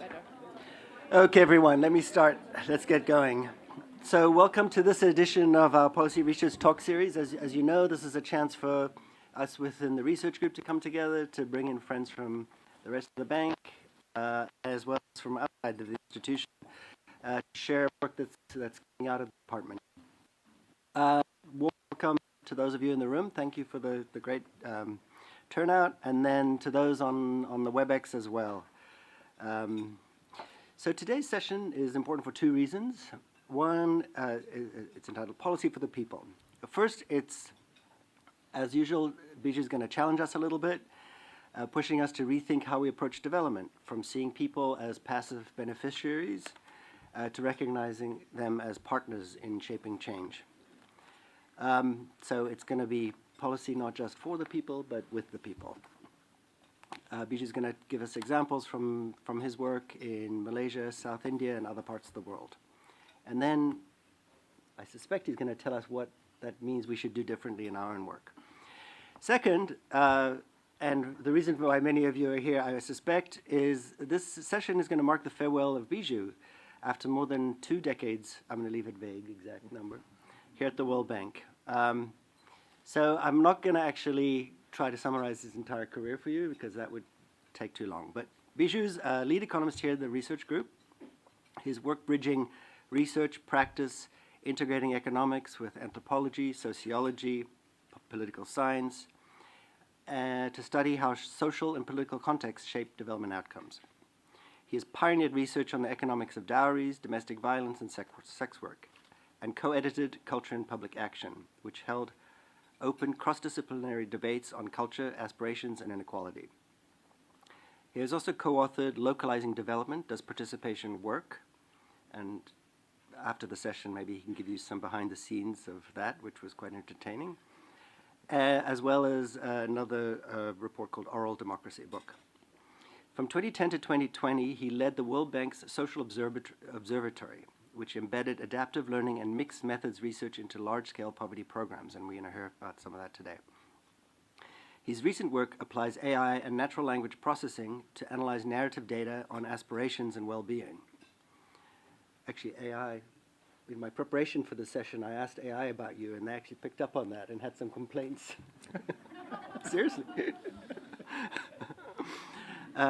better. Okay, everyone, let me start. Let's get going. So welcome to this edition of our Policy Research Talk Series. As you know, this is a chance for us within the research group to come together to bring in friends from the rest of the bank, as well as from outside of the institution, to share work that's coming out of the department. Welcome to those of you in the room. Thank you for the great turnout, and then to those on the WebEx as well. So today's session is important for two reasons. One, it's entitled Policy for the People. First, it's, as usual, Bijou is going to challenge us a little bit, pushing us to rethink how we approach development, from seeing people as passive beneficiaries to recognizing them as partners in shaping change. So it's going to be policy not just for the people, but with the people. Bijou is going to give us examples from his work in Malaysia, South India, and other parts of the world. And then I suspect he's going to tell us what that means we should do differently in our own work. Second, and the reason why many of you are here, I suspect, is this session is going to mark the farewell of Bijou after more than 2 decades, I'm going to leave it vague, exact number, here at the World Bank. So I'm not going to actually try to summarize his entire career for you because that would take too long. But Bijou's lead economist here at the research group. His work bridging research, practice, integrating economics with anthropology, sociology, political science, to study how social and political contexts shape development outcomes. He has pioneered research on the economics of dowries, domestic violence, and sex work, and co-edited Culture and Public Action, which held open cross-disciplinary debates on culture, aspirations, and inequality. He has also co-authored Localizing Development, Does Participation Work? And after the session, maybe he can give you some behind the scenes of that, which was quite entertaining, as well as another report called Oral Democracy book. From 2010 to 2020, he led the World Bank's Social Observatory, which embedded adaptive learning and mixed methods research into large-scale poverty programs, and we're going to hear about some of that today. His recent work applies AI and natural language processing to analyze narrative data on aspirations and well-being. Actually, AI, in my preparation for the session, I asked AI about you, and they actually picked up on that and had some complaints. Seriously.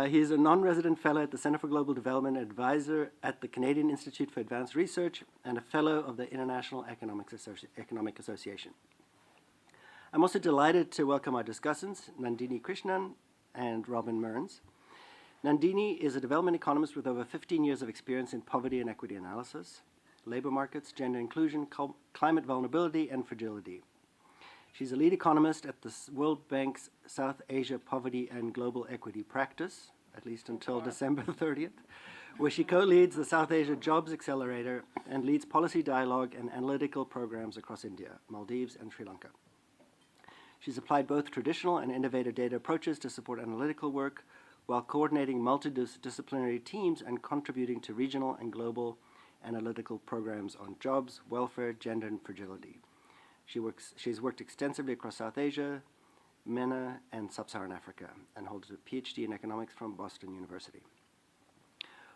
He is a non-resident fellow at the Center for Global Development, advisor at the Canadian Institute for Advanced Research, and a fellow of the International Economic Association. I'm also delighted to welcome our discussants, Nandini Krishnan and Robin Mearns. Nandini is a development economist with over 15 years of experience in poverty and equity analysis, labor markets, gender inclusion, climate vulnerability, and fragility. She's a lead economist at the World Bank's South Asia Poverty and Global Equity Practice, at least until December 30th, where she co-leads the South Asia Jobs Accelerator and leads policy dialogue and analytical programs across India, Maldives, and Sri Lanka. She's applied both traditional and innovative data approaches to support analytical work while coordinating multidisciplinary teams and contributing to regional and global analytical programs on jobs, welfare, gender, and fragility. She's worked extensively across South Asia, MENA, and Sub-Saharan Africa, and holds a PhD in economics from Boston University.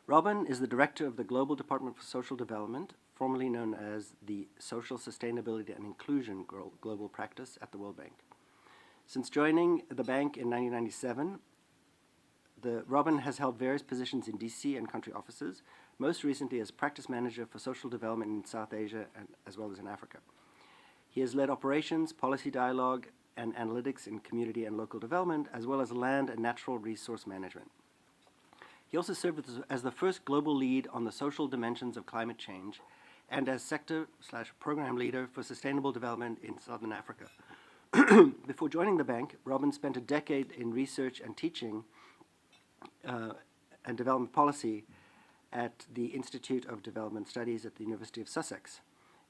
Robin is the director of the Global Department for Social Development, formerly known as the Social Sustainability and Inclusion Global Practice at the World Bank. Since joining the bank in 1997, Robin has held various positions in DC and country offices, most recently as practice manager for social development in South Asia as well as in Africa. He has led operations, policy dialogue, and analytics in community and local development, as well as land and natural resource management. He also served as the first global lead on the social dimensions of climate change and as sector/program leader for sustainable development in Southern Africa. Before joining the bank, Robin spent a decade in research and teaching and development policy at the Institute of Development Studies at the University of Sussex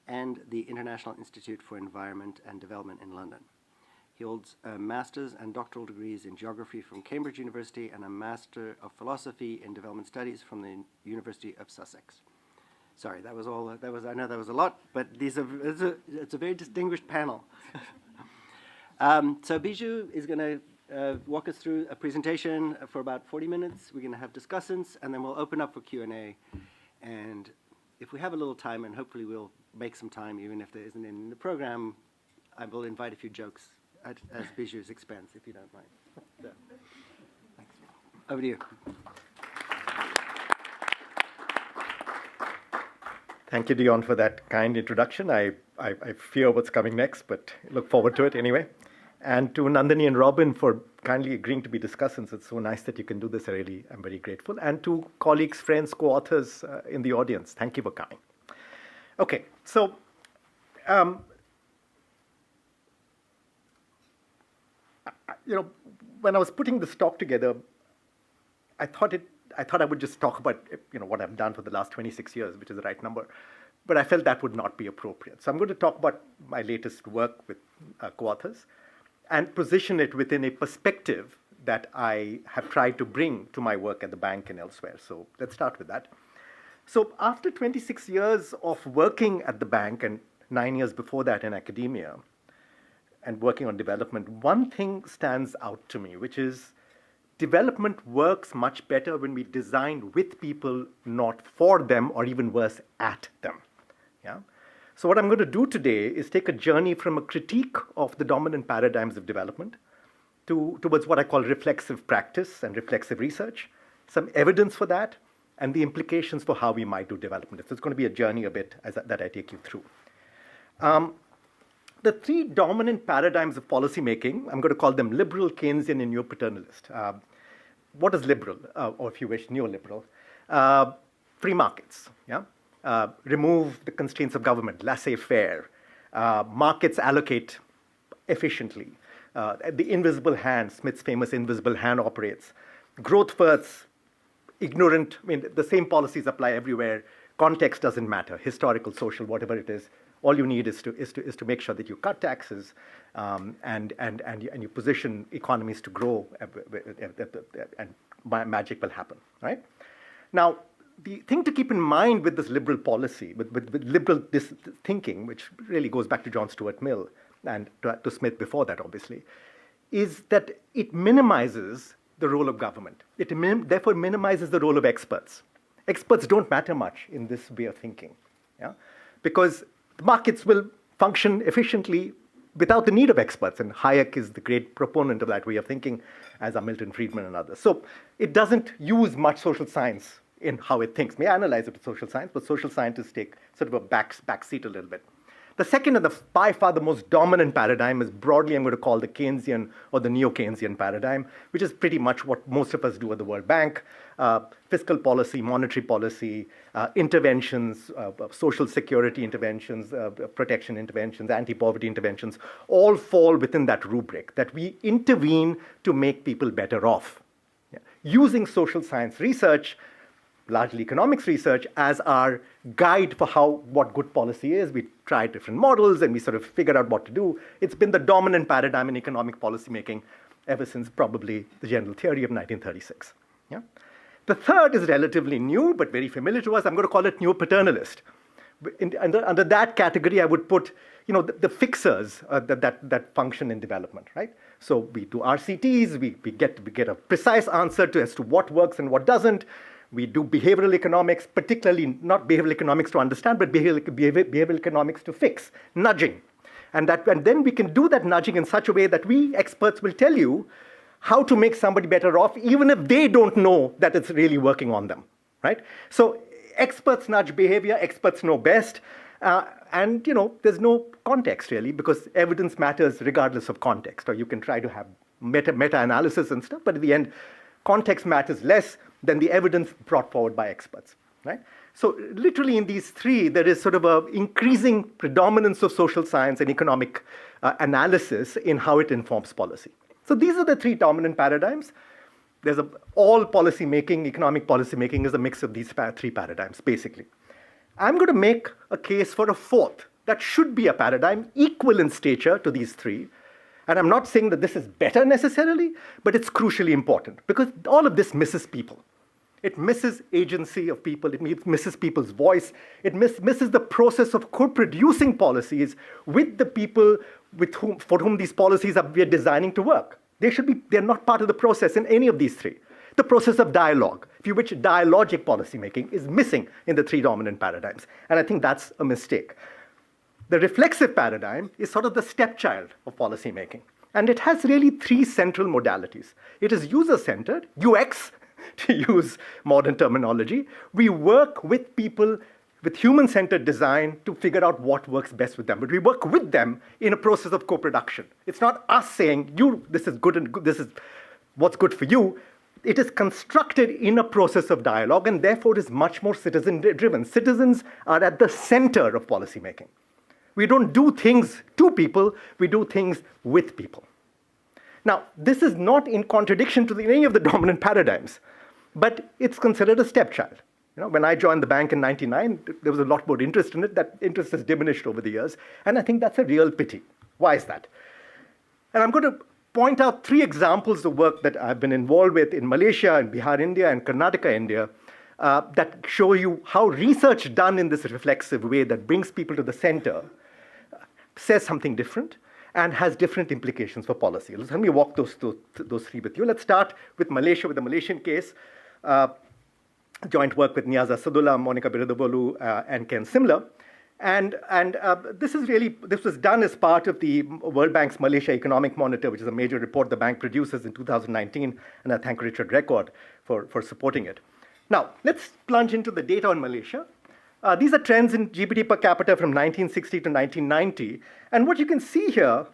and the International Institute for Environment and Development in London. He holds a master's and doctoral degrees in geography from Cambridge University and a Master of Philosophy in Development Studies from the University of Sussex. Sorry, that was all. I know that was a lot, but it's a very distinguished panel. So Bijou is going to walk us through a presentation for about 40 minutes. We're going to have discussions, and then we'll open up for Q&A. And if we have a little time, and hopefully we'll make some time, even if there isn't any in the program, I will invite a few jokes at Bijou's expense, if you don't mind. So, thanks. Over to you. Thank you, Dion, for that kind introduction. I fear what's coming next, but look forward to it anyway. And to Nandini and Robin for kindly agreeing to be discussants. It's so nice that you can do this. I'm very grateful. And to colleagues, friends, co-authors in the audience, thank you for coming. Okay, so when I was putting this talk together, I thought I would just talk about what I've done for the last 26 years, which is the right number. But I felt that would not be appropriate. So I'm going to talk about my latest work with co-authors and position it within a perspective that I have tried to bring to my work at the bank and elsewhere. So let's start with that. So after 26 years of working at the bank and 9 years before that in academia and working on development, one thing stands out to me, which is development works much better when we design with people, not for them, or even worse, at them. Yeah? So what I'm going to do today is take a journey from a critique of the dominant paradigms of development towards what I call reflexive practice and reflexive research, some evidence for that, and the implications for how we might do development. So it's going to be a journey a bit that I take you through. The three dominant paradigms of policymaking, I'm going to call them liberal, Keynesian, and neo-paternalist. What is liberal, or if you wish, neoliberal? Free markets, yeah? Remove the constraints of government, laissez-faire. Markets allocate efficiently. The invisible hand, Smith's famous invisible hand operates. Growth first, ignorant, the same policies apply everywhere. Context doesn't matter, historical, social, whatever it is. All you need is to make sure that you cut taxes and you position economies to grow, and magic will happen, right? Now, the thing to keep in mind with this liberal policy, with liberal this thinking, which really goes back to John Stuart Mill and to Smith before that, obviously, is that it minimizes the role of government. It therefore minimizes the role of experts. Experts don't matter much in this way of thinking, yeah? Because the markets will function efficiently without the need of experts, and Hayek is the great proponent of that way of thinking, as are Milton Friedman and others. So it doesn't use much social science in how it thinks. May analyze it with social science, but social scientists take sort of a back seat a little bit. The second and by far the most dominant paradigm is broadly I'm going to call the Keynesian or the neo-Keynesian paradigm, which is pretty much what most of us do at the World Bank. Fiscal policy, monetary policy, interventions, social security interventions, protection interventions, anti-poverty interventions, all fall within that rubric, that we intervene to make people better off. Yeah. Using social science research, largely economics research, as our guide for what good policy is. We try different models and we sort of figure out what to do. It's been the dominant paradigm in economic policymaking ever since probably the general theory of 1936. Yeah? The third is relatively new, but very familiar to us. I'm going to call it neo-paternalist. Under that category, I would put the fixers that function in development, right? So we do RCTs, we get a precise answer as to what works and what doesn't. We do behavioral economics, particularly not behavioral economics to understand, but behavioral economics to fix, nudging. And then we can do that nudging in such a way that we experts will tell you how to make somebody better off, even if they don't know that it's really working on them, right? So experts nudge behavior, experts know best, and there's no context really, because evidence matters regardless of context, or you can try to have meta-analysis and stuff, but at the end, context matters less than the evidence brought forward by experts, right? So literally in these three, there is sort of an increasing predominance of social science and economic analysis in how it informs policy. So these are the three dominant paradigms. All policy making, economic policy making is a mix of these three paradigms, basically. I'm going to make a case for a fourth that should be a paradigm equal in stature to these three. And I'm not saying that this is better necessarily, but it's crucially important because all of this misses people. It misses agency of people. It misses people's voice. It misses the process of co-producing policies with the people for whom these policies we are designing to work. They're not part of the process in any of these three. The process of dialogue, if you wish, dialogic policymaking is missing in the three dominant paradigms. And I think that's a mistake. The reflexive paradigm is sort of the stepchild of policymaking. And it has really three central modalities. It is user-centered, UX, to use modern terminology. We work with people with human-centered design to figure out what works best with them. But we work with them in a process of co-production. It's not us saying, this is good and good, this is what's good for you. It is constructed in a process of dialogue, and therefore it is much more citizen-driven. Citizens are at the center of policymaking. We don't do things to people, we do things with people. Now, this is not in contradiction to any of the dominant paradigms, but it's considered a stepchild. When I joined the bank in 1999, there was a lot more interest in it. That interest has diminished over the years, and I think that's a real pity. Why is that? And I'm going to point out three examples of work that I've been involved with in Malaysia, and Bihar, India, and Karnataka, India, that show you how research done in this reflexive way that brings people to the center says something different and has different implications for policy. Let me walk those three with you. Let's start with Malaysia, with the Malaysian case. Joint work with Niaza Sadullah, Monica Biradabolu, and Ken Simler. And this was done as part of the World Bank's Malaysia Economic Monitor, which is a major report the bank produces in 2019, and I thank Richard Record for supporting it. Now, let's plunge into the data on Malaysia. These are trends in GDP per capita from 1960 to 1990. And what you can see here,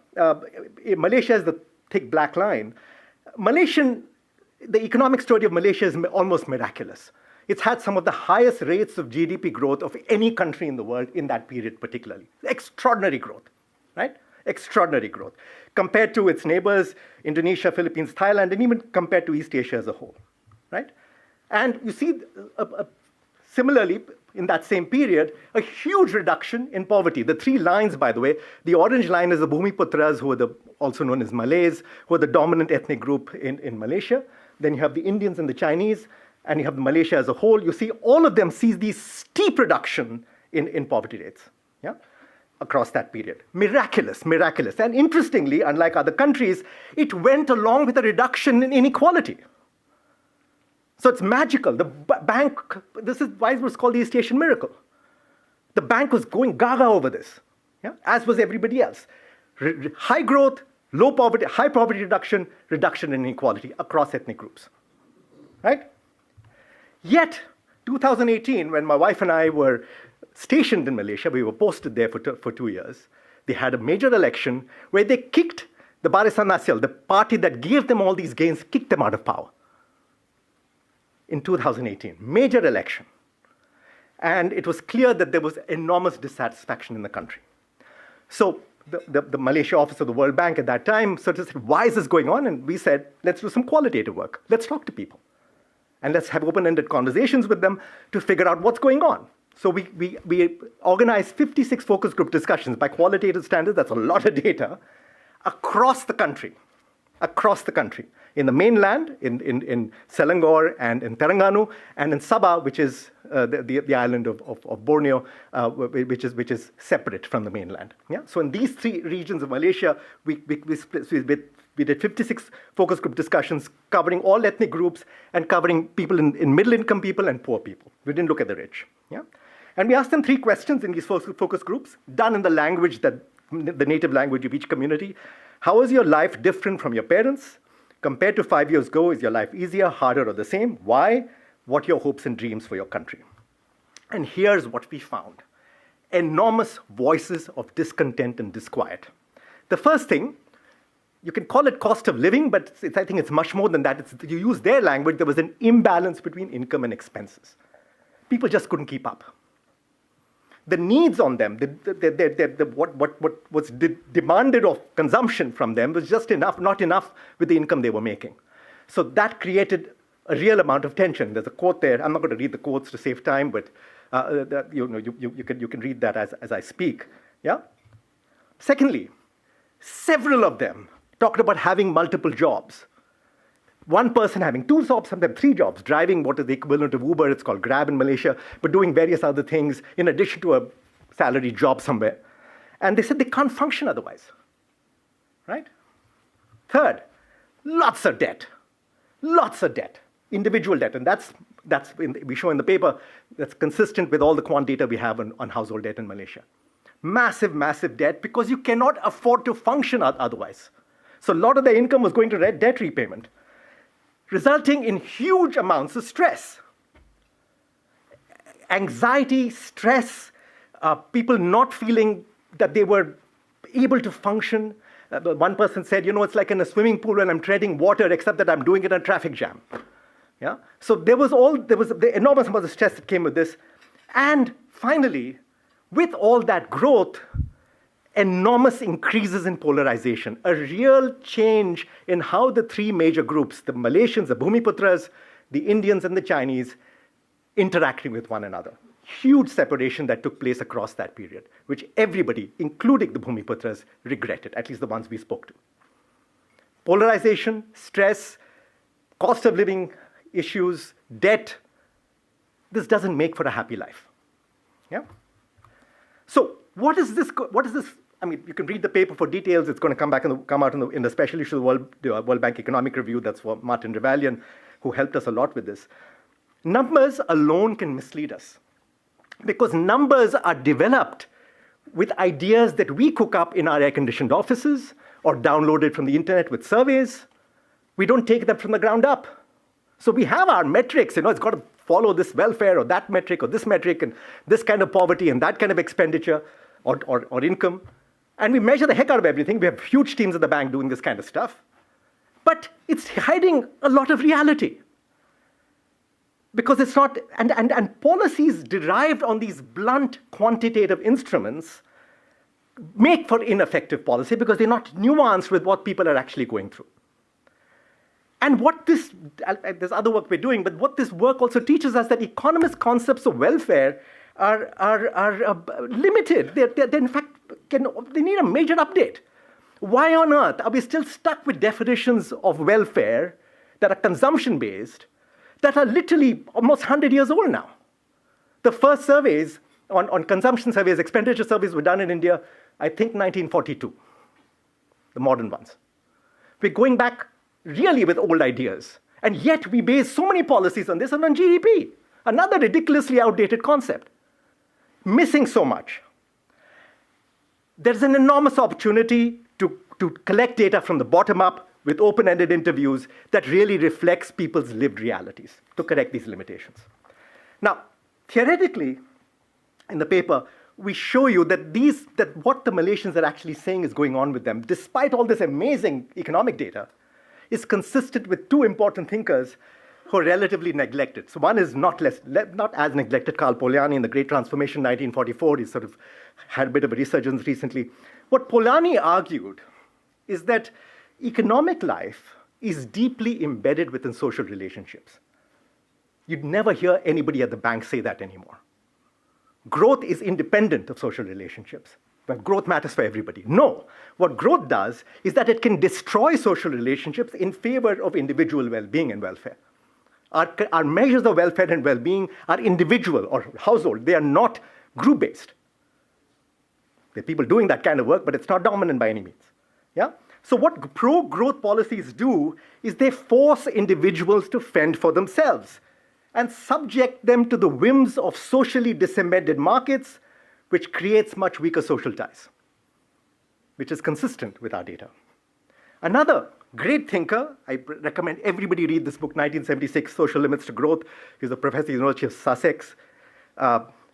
Malaysia is the thick black line. The economic story of Malaysia is almost miraculous. It's had some of the highest rates of GDP growth of any country in the world in that period particularly. Extraordinary growth, right? Extraordinary growth. Compared to its neighbors, Indonesia, Philippines, Thailand, and even compared to East Asia as a whole, right? And you see, similarly, in that same period, a huge reduction in poverty. The three lines, by the way, the orange line is the Bhumiputras, who are also known as Malays, who are the dominant ethnic group in Malaysia. Then you have the Indians and the Chinese, and you have Malaysia as a whole. You see all of them see these steep reduction in poverty rates, yeah, across that period. Miraculous, miraculous. And interestingly, unlike other countries, it went along with a reduction in inequality. So it's magical. The bank, this is why it was called the East Asian miracle. The bank was going gaga over this, yeah, as was everybody else. High growth, low poverty, high poverty reduction, reduction in inequality across ethnic groups, right? Yet, 2018, when my wife and I were stationed in Malaysia, we were posted there for 2 years, they had a major election where they kicked the Barisan Nasional, the party that gave them all these gains, kicked them out of power. In 2018, major election. And it was clear that there was enormous dissatisfaction in the country. So the Malaysia office of the World Bank at that time sort of said, why is this going on? And we said, let's do some qualitative work. Let's talk to people. And let's have open-ended conversations with them to figure out what's going on. So we organized 56 focus group discussions. By qualitative standards, that's a lot of data, across the country. Across the country. In the mainland, in Selangor and in Terengganu, and in Sabah, which is the island of Borneo, which is separate from the mainland. Yeah? So in these three regions of Malaysia, we did 56 focus group discussions covering all ethnic groups and covering people in middle-income people and poor people. We didn't look at the rich. Yeah? And we asked them 3 questions in these focus groups, done in the language the native language of each community. How is your life different from your parents? Compared to 5 years ago, is your life easier, harder, or the same? Why? What are your hopes and dreams for your country? And here's what we found. Enormous voices of discontent and disquiet. The first thing, you can call it cost of living, but I think it's much more than that. You use their language, there was an imbalance between income and expenses. People just couldn't keep up. The needs on them, what was demanded of consumption from them was just enough, not enough with the income they were making. So that created a real amount of tension. There's a quote there. I'm not going to read the quotes to save time, but you can read that as I speak. Yeah. Secondly, several of them talked about having multiple jobs. One person having 2 jobs, sometimes 3 jobs, driving what is the equivalent of Uber, it's called Grab in Malaysia, but doing various other things in addition to a salary job somewhere. And they said they can't function otherwise, right? Third, Lots of debt. Lots of debt. Individual debt. And we show in the paper, that's consistent with all the quant data we have on household debt in Malaysia. Massive, massive debt because you cannot afford to function otherwise. So a lot of their income was going to debt repayment, resulting in huge amounts of stress. Anxiety, stress, people not feeling that they were able to function. One person said, it's like in a swimming pool when I'm treading water, except that I'm doing it in a traffic jam. Yeah? So there was the enormous amount of stress that came with this. And finally, with all that growth, enormous increases in polarization, a real change in how the three major groups, the Malaysians, the Bhumiputras, the Indians, and the Chinese, interacting with one another. Huge separation that took place across that period, which everybody, including the Bhumiputras, regretted, at least the ones we spoke to. Polarization, stress, cost of living issues, debt, this doesn't make for a happy life. Yeah? So what is this? I mean, you can read the paper for details. It's going to come out in the special issue of the World Bank Economic Review. That's for Martin Revalian, who helped us a lot with this. Numbers alone can mislead us because numbers are developed with ideas that we cook up in our air-conditioned offices or downloaded from the internet with surveys. We don't take them from the ground up. So we have our metrics, it's got to follow this welfare or that metric or this metric and this kind of poverty and that kind of expenditure or income. And we measure the heck out of everything. We have huge teams at the bank doing this kind of stuff. But it's hiding a lot of reality. Because it's not, and policies derived on these blunt quantitative instruments make for ineffective policy because they're not nuanced with what people are actually going through. And there's other work we're doing, but what this work also teaches us that economist concepts of welfare are limited. They're in fact, they need a major update. Why on earth are we still stuck with definitions of welfare that are consumption-based, that are literally almost 100 years old now? The first surveys on consumption surveys, expenditure surveys were done in India, I think 1942, the modern ones. We're going back really with old ideas. And yet we base so many policies on this and on GDP, another ridiculously outdated concept. Missing so much. There's an enormous opportunity to collect data from the bottom up with open-ended interviews that really reflects people's lived realities to correct these limitations. Now, theoretically, in the paper, we show you that what the Malaysians are actually saying is going on with them, despite all this amazing economic data, is consistent with two important thinkers who are relatively neglected. So one is not as neglected, Karl Polanyi in The Great Transformation, 1944. He sort of had a bit of a resurgence recently. What Polanyi argued is that economic life is deeply embedded within social relationships. You'd never hear anybody at the bank say that anymore. Growth is independent of social relationships. But growth matters for everybody. No. What growth does is that it can destroy social relationships in favor of individual well-being and welfare. Our measures of welfare and well-being are individual or household. They are not group-based. There are people doing that kind of work, but it's not dominant by any means. Yeah? So what pro-growth policies do is they force individuals to fend for themselves and subject them to the whims of socially disembedded markets, which creates much weaker social ties, which is consistent with our data. Another great thinker, I recommend everybody read this book, 1976, Social Limits to Growth. He's a professor at the University of Sussex.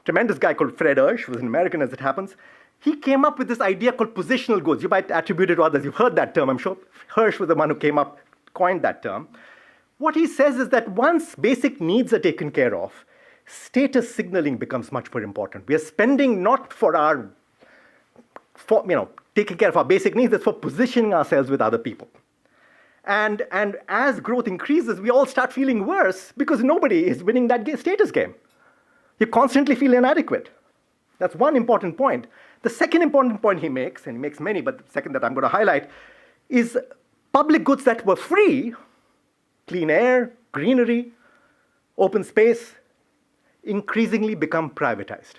Tremendous guy called Fred Hirsch, who was an American as it happens. He came up with this idea called positional goods. You might attribute it to others. You've heard that term, I'm sure. Hirsch was the one who coined that term. What he says is that once basic needs are taken care of, status signaling becomes much more important. We are spending not taking care of our basic needs, it's for positioning ourselves with other people. And as growth increases, we all start feeling worse because nobody is winning that status game. You constantly feel inadequate. That's one important point. The second important point he makes, and he makes many, but the second that I'm going to highlight, is public goods that were free, clean air, greenery, open space, increasingly become privatized.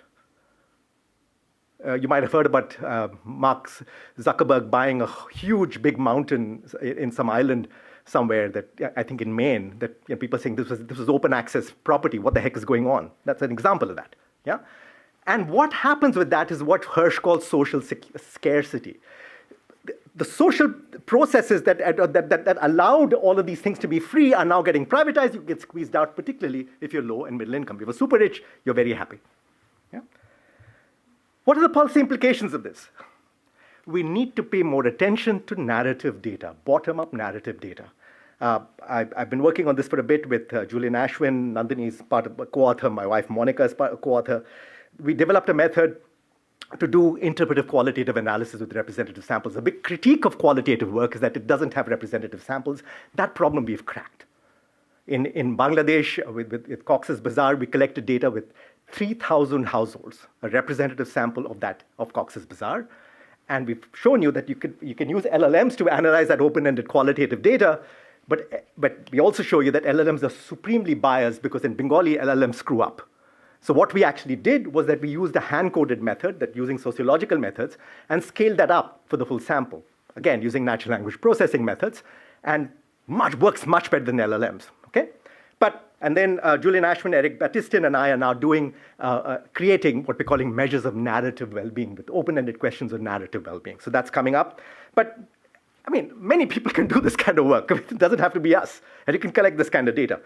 You might have heard about Mark Zuckerberg buying a huge big mountain in some island somewhere that I think in Maine, that people are saying this was open access property. What the heck is going on? That's an example of that. Yeah, and what happens with that is what Hirsch calls social scarcity. The social processes that allowed all of these things to be free are now getting privatized. You get squeezed out, particularly if you're low and middle income. If you're super rich, you're very happy. Yeah? What are the policy implications of this? We need to pay more attention to narrative data, bottom-up narrative data. I've been working on this for a bit with Julian Ashwin. Nandini is part of a co-author. My wife Monica is part of a co-author. We developed a method to do interpretive qualitative analysis with representative samples. A big critique of qualitative work is that it doesn't have representative samples. That problem we've cracked. In Bangladesh, with Cox's Bazar, we collected data with 3,000 households, a representative sample of Cox's Bazar. And we've shown you that you can use LLMs to analyze that open-ended qualitative data, but we also show you that LLMs are supremely biased because in Bengali, LLMs screw up. So what we actually did was that we used a hand-coded method that using sociological methods and scaled that up for the full sample. Again, using natural language processing methods, and works much better than LLMs, okay? And then Julian Ashwin, Eric Battiston, and I are now creating what we're calling measures of narrative well-being with open-ended questions of narrative well-being. So that's coming up. But, I mean, many people can do this kind of work. It doesn't have to be us. And you can collect this kind of data.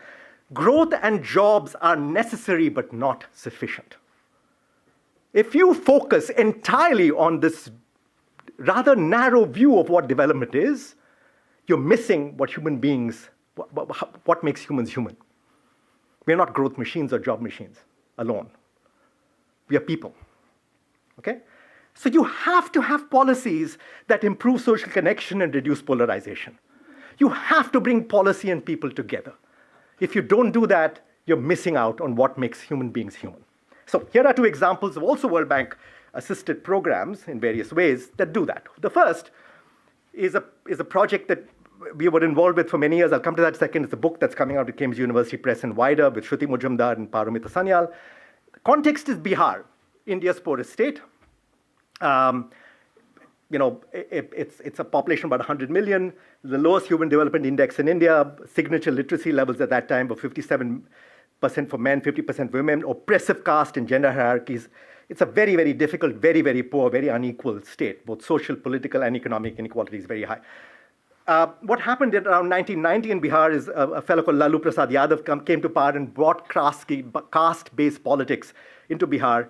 Growth and jobs are necessary but not sufficient. If you focus entirely on this rather narrow view of what development is, you're missing what human beings, what makes humans human. We're not growth machines or job machines alone. We are people, okay? So you have to have policies that improve social connection and reduce polarization. You have to bring policy and people together. If you don't do that, you're missing out on what makes human beings human. So here are two examples of also World Bank assisted programs in various ways that do that. The first is a project that we were involved with for many years. I'll come to that in a second. It's a book that's coming out at Cambridge University Press and wider with Shruti Mujumdar and Paromita Sanyal. The context is Bihar, India's poorest state. It's a population of about 100 million, the lowest human development index in India, signature literacy levels at that time were 57% for men, 50% for women, oppressive caste and gender hierarchies. It's a very, very difficult, very, very poor, very unequal state. Both social, political, and economic inequality is very high. What happened in around 1990 in Bihar is a fellow called Lalu Prasad Yadav came to power and brought caste-based politics into Bihar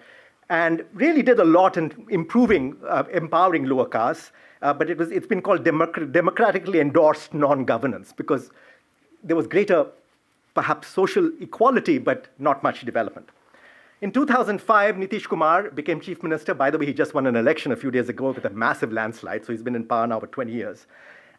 and really did a lot in empowering lower castes. But it's been called democratically endorsed non-governance because there was greater, perhaps, social equality, but not much development. In 2005, Nitish Kumar became chief minister. By the way, he just won an election a few days ago with a massive landslide, so he's been in power now for 20 years.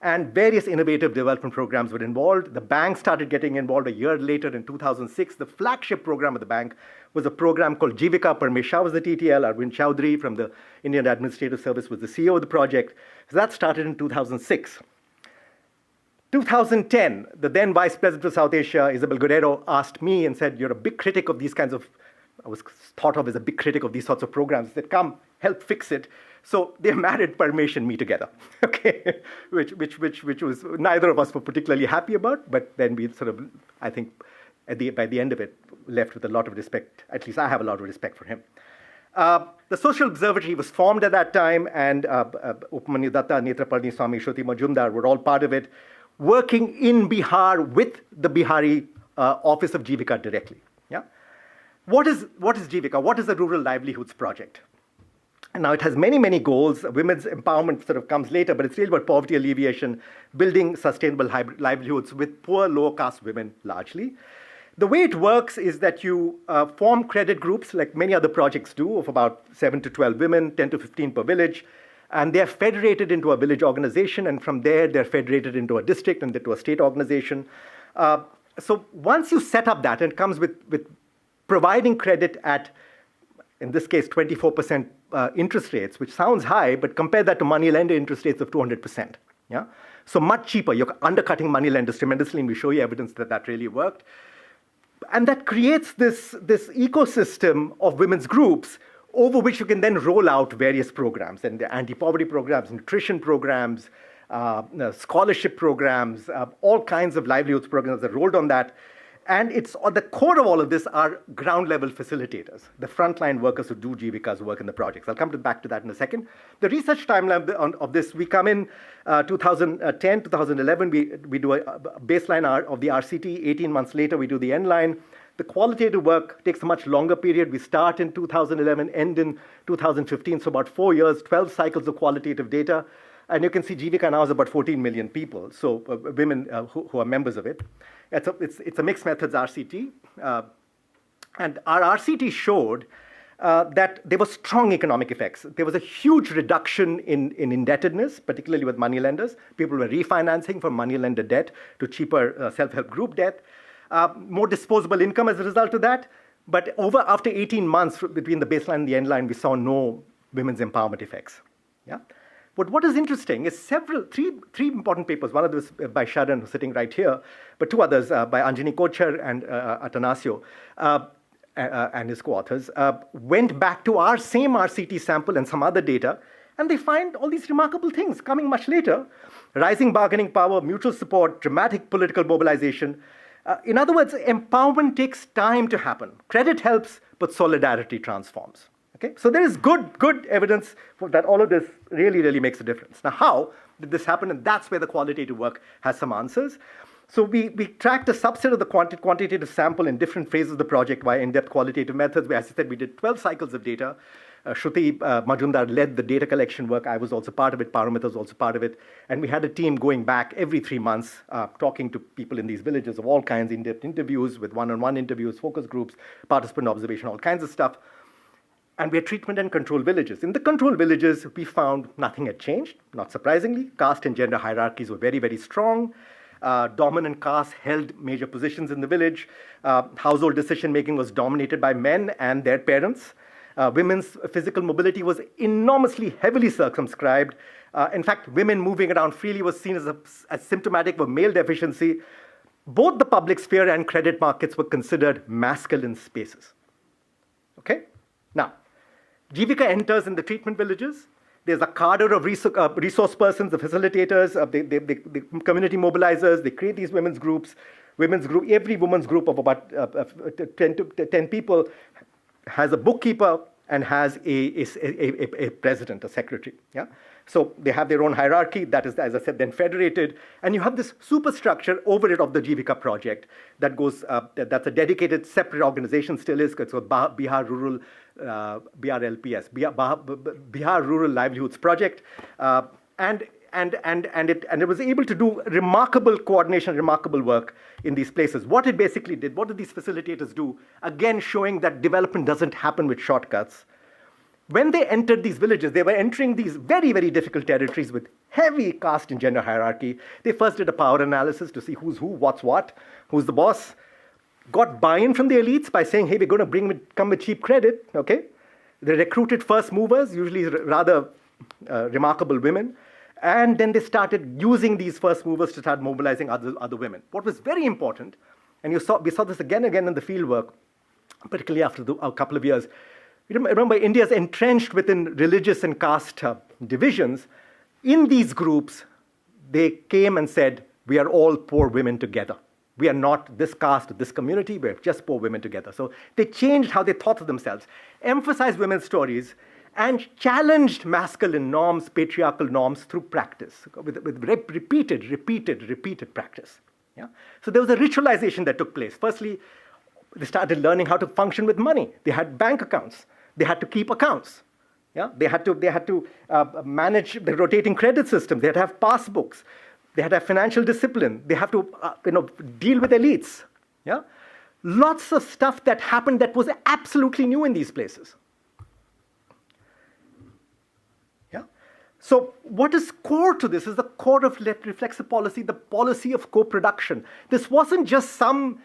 And various innovative development programs were involved. The bank started getting involved a year later in 2006. The flagship program of the bank was a program called Jivika. Parmesha was the TTL. Arvind Chowdhury from the Indian Administrative Service was the CEO of the project. So that started in 2006. 2010, the then Vice President of South Asia, Isabel Guerrero, asked me and said, you're a big critic of these kinds of, I was thought of as a big critic of these sorts of programs. They said, come, help fix it. So they married Parmesh and me together, okay? which was neither of us were particularly happy about, but then we sort of, I think, by the end of it, left with a lot of respect. At least I have a lot of respect for him. The Social Observatory was formed at that time, and Upamanyu Datta, Netra Palniswamy, Shruti Majumdar were all part of it, working in Bihar with the Bihari Office of Jivika directly. Yeah? What is Jivika? What is the Rural Livelihoods Project? And now it has many, many goals. Women's empowerment sort of comes later, but it's really about poverty alleviation, building sustainable livelihoods with poor, low-caste women largely. The way it works is that you form credit groups, like many other projects do, of about 7 to 12 women, 10 to 15 per village, and they're federated into a village organization, and from there they're federated into a district and then to a state organization. So once you set up that, and it comes with providing credit at, in this case, 24% interest rates, which sounds high, but compare that to money lender interest rates of 200%. Yeah? So much cheaper. You're undercutting money lenders tremendously, and we show you evidence that that really worked. And that creates this ecosystem of women's groups over which you can then roll out various programs, and the anti-poverty programs, nutrition programs, scholarship programs, all kinds of livelihoods programs that rolled on that. And it's at the core of all of this are ground-level facilitators, the frontline workers who do Jivika's work in the projects. I'll come back to that in a second. The research timeline of this, we come in 2010, 2011, we do a baseline of the RCT. 18 months later, we do the end line. The qualitative work takes a much longer period. We start in 2011, end in 2015, so about 4 years, 12 cycles of qualitative data. And you can see Jivika now is about 14 million people, so women who are members of it. It's a mixed methods RCT. And our RCT showed that there were strong economic effects. There was a huge reduction in indebtedness, particularly with moneylenders. People were refinancing from moneylender debt to cheaper self-help group debt. More disposable income as a result of that. But after 18 months between the baseline and the end line, we saw no women's empowerment effects. Yeah. But what is interesting is three important papers. One of them is by Sharon, who's sitting right here, but two others by Anjani Kochar and Atanasio and his co-authors went back to our same RCT sample and some other data, and they find all these remarkable things coming much later. Rising bargaining power, mutual support, dramatic political mobilization. In other words, empowerment takes time to happen. Credit helps, but solidarity transforms. Okay? So there is good evidence that all of this really, really makes a difference. Now, how did this happen? And that's where the qualitative work has some answers. So we tracked a subset of the quantitative sample in different phases of the project via in-depth qualitative methods. As I said, we did 12 cycles of data. Shruti Majumdar led the data collection work. I was also part of it. Paramita was also part of it. And we had a team going back every 3 months, talking to people in these villages of all kinds, in-depth interviews with one-on-one interviews, focus groups, participant observation, all kinds of stuff. And we had treatment and control villages. In the control villages, we found nothing had changed, not surprisingly. Caste and gender hierarchies were very, very strong. Dominant caste held major positions in the village. Household decision-making was dominated by men and their parents. Women's physical mobility was enormously heavily circumscribed. In fact, women moving around freely was seen as symptomatic of male deficiency. Both the public sphere and credit markets were considered masculine spaces. Okay? Now, Jivika enters in the treatment villages. There's a cadre of resource persons, the facilitators, the community mobilizers. They create these women's groups. Every women's group of about 10 people has a bookkeeper and has a president, a secretary. Yeah? So they have their own hierarchy that is, as I said, then federated. And you have this superstructure over it of the Jivika project that goes, that's a dedicated separate organization still is. It's called Bihar Rural, BRLPS, Bihar Rural Livelihoods Project. And it was able to do remarkable coordination, remarkable work in these places. What it basically did, what did these facilitators do? Again, showing that development doesn't happen with shortcuts. When they entered these villages, they were entering these very, very difficult territories with heavy caste and gender hierarchy. They first did a power analysis to see who's who, what's what, who's the boss. Got buy-in from the elites by saying, hey, we're going to come with cheap credit, okay? They recruited first movers, usually rather remarkable women. And then they started using these first movers to start mobilizing other women. What was very important, and we saw this again and again in the field work, particularly after a couple of years. Remember, India is entrenched within religious and caste divisions. In these groups, they came and said, we are all poor women together. We are not this caste, this community, we're just poor women together. So they changed how they thought of themselves, emphasized women's stories, and challenged masculine norms, patriarchal norms through practice, with repeated practice. Yeah? So there was a ritualization that took place. Firstly, they started learning how to function with money. They had bank accounts. They had to keep accounts. Yeah? They had to manage the rotating credit systems. They had to have passbooks. They had to have financial discipline. They have to deal with elites. Yeah? Lots of stuff that happened that was absolutely new in these places. Yeah? So what is core to this is the core of reflexive policy, the policy of co-production. This wasn't just some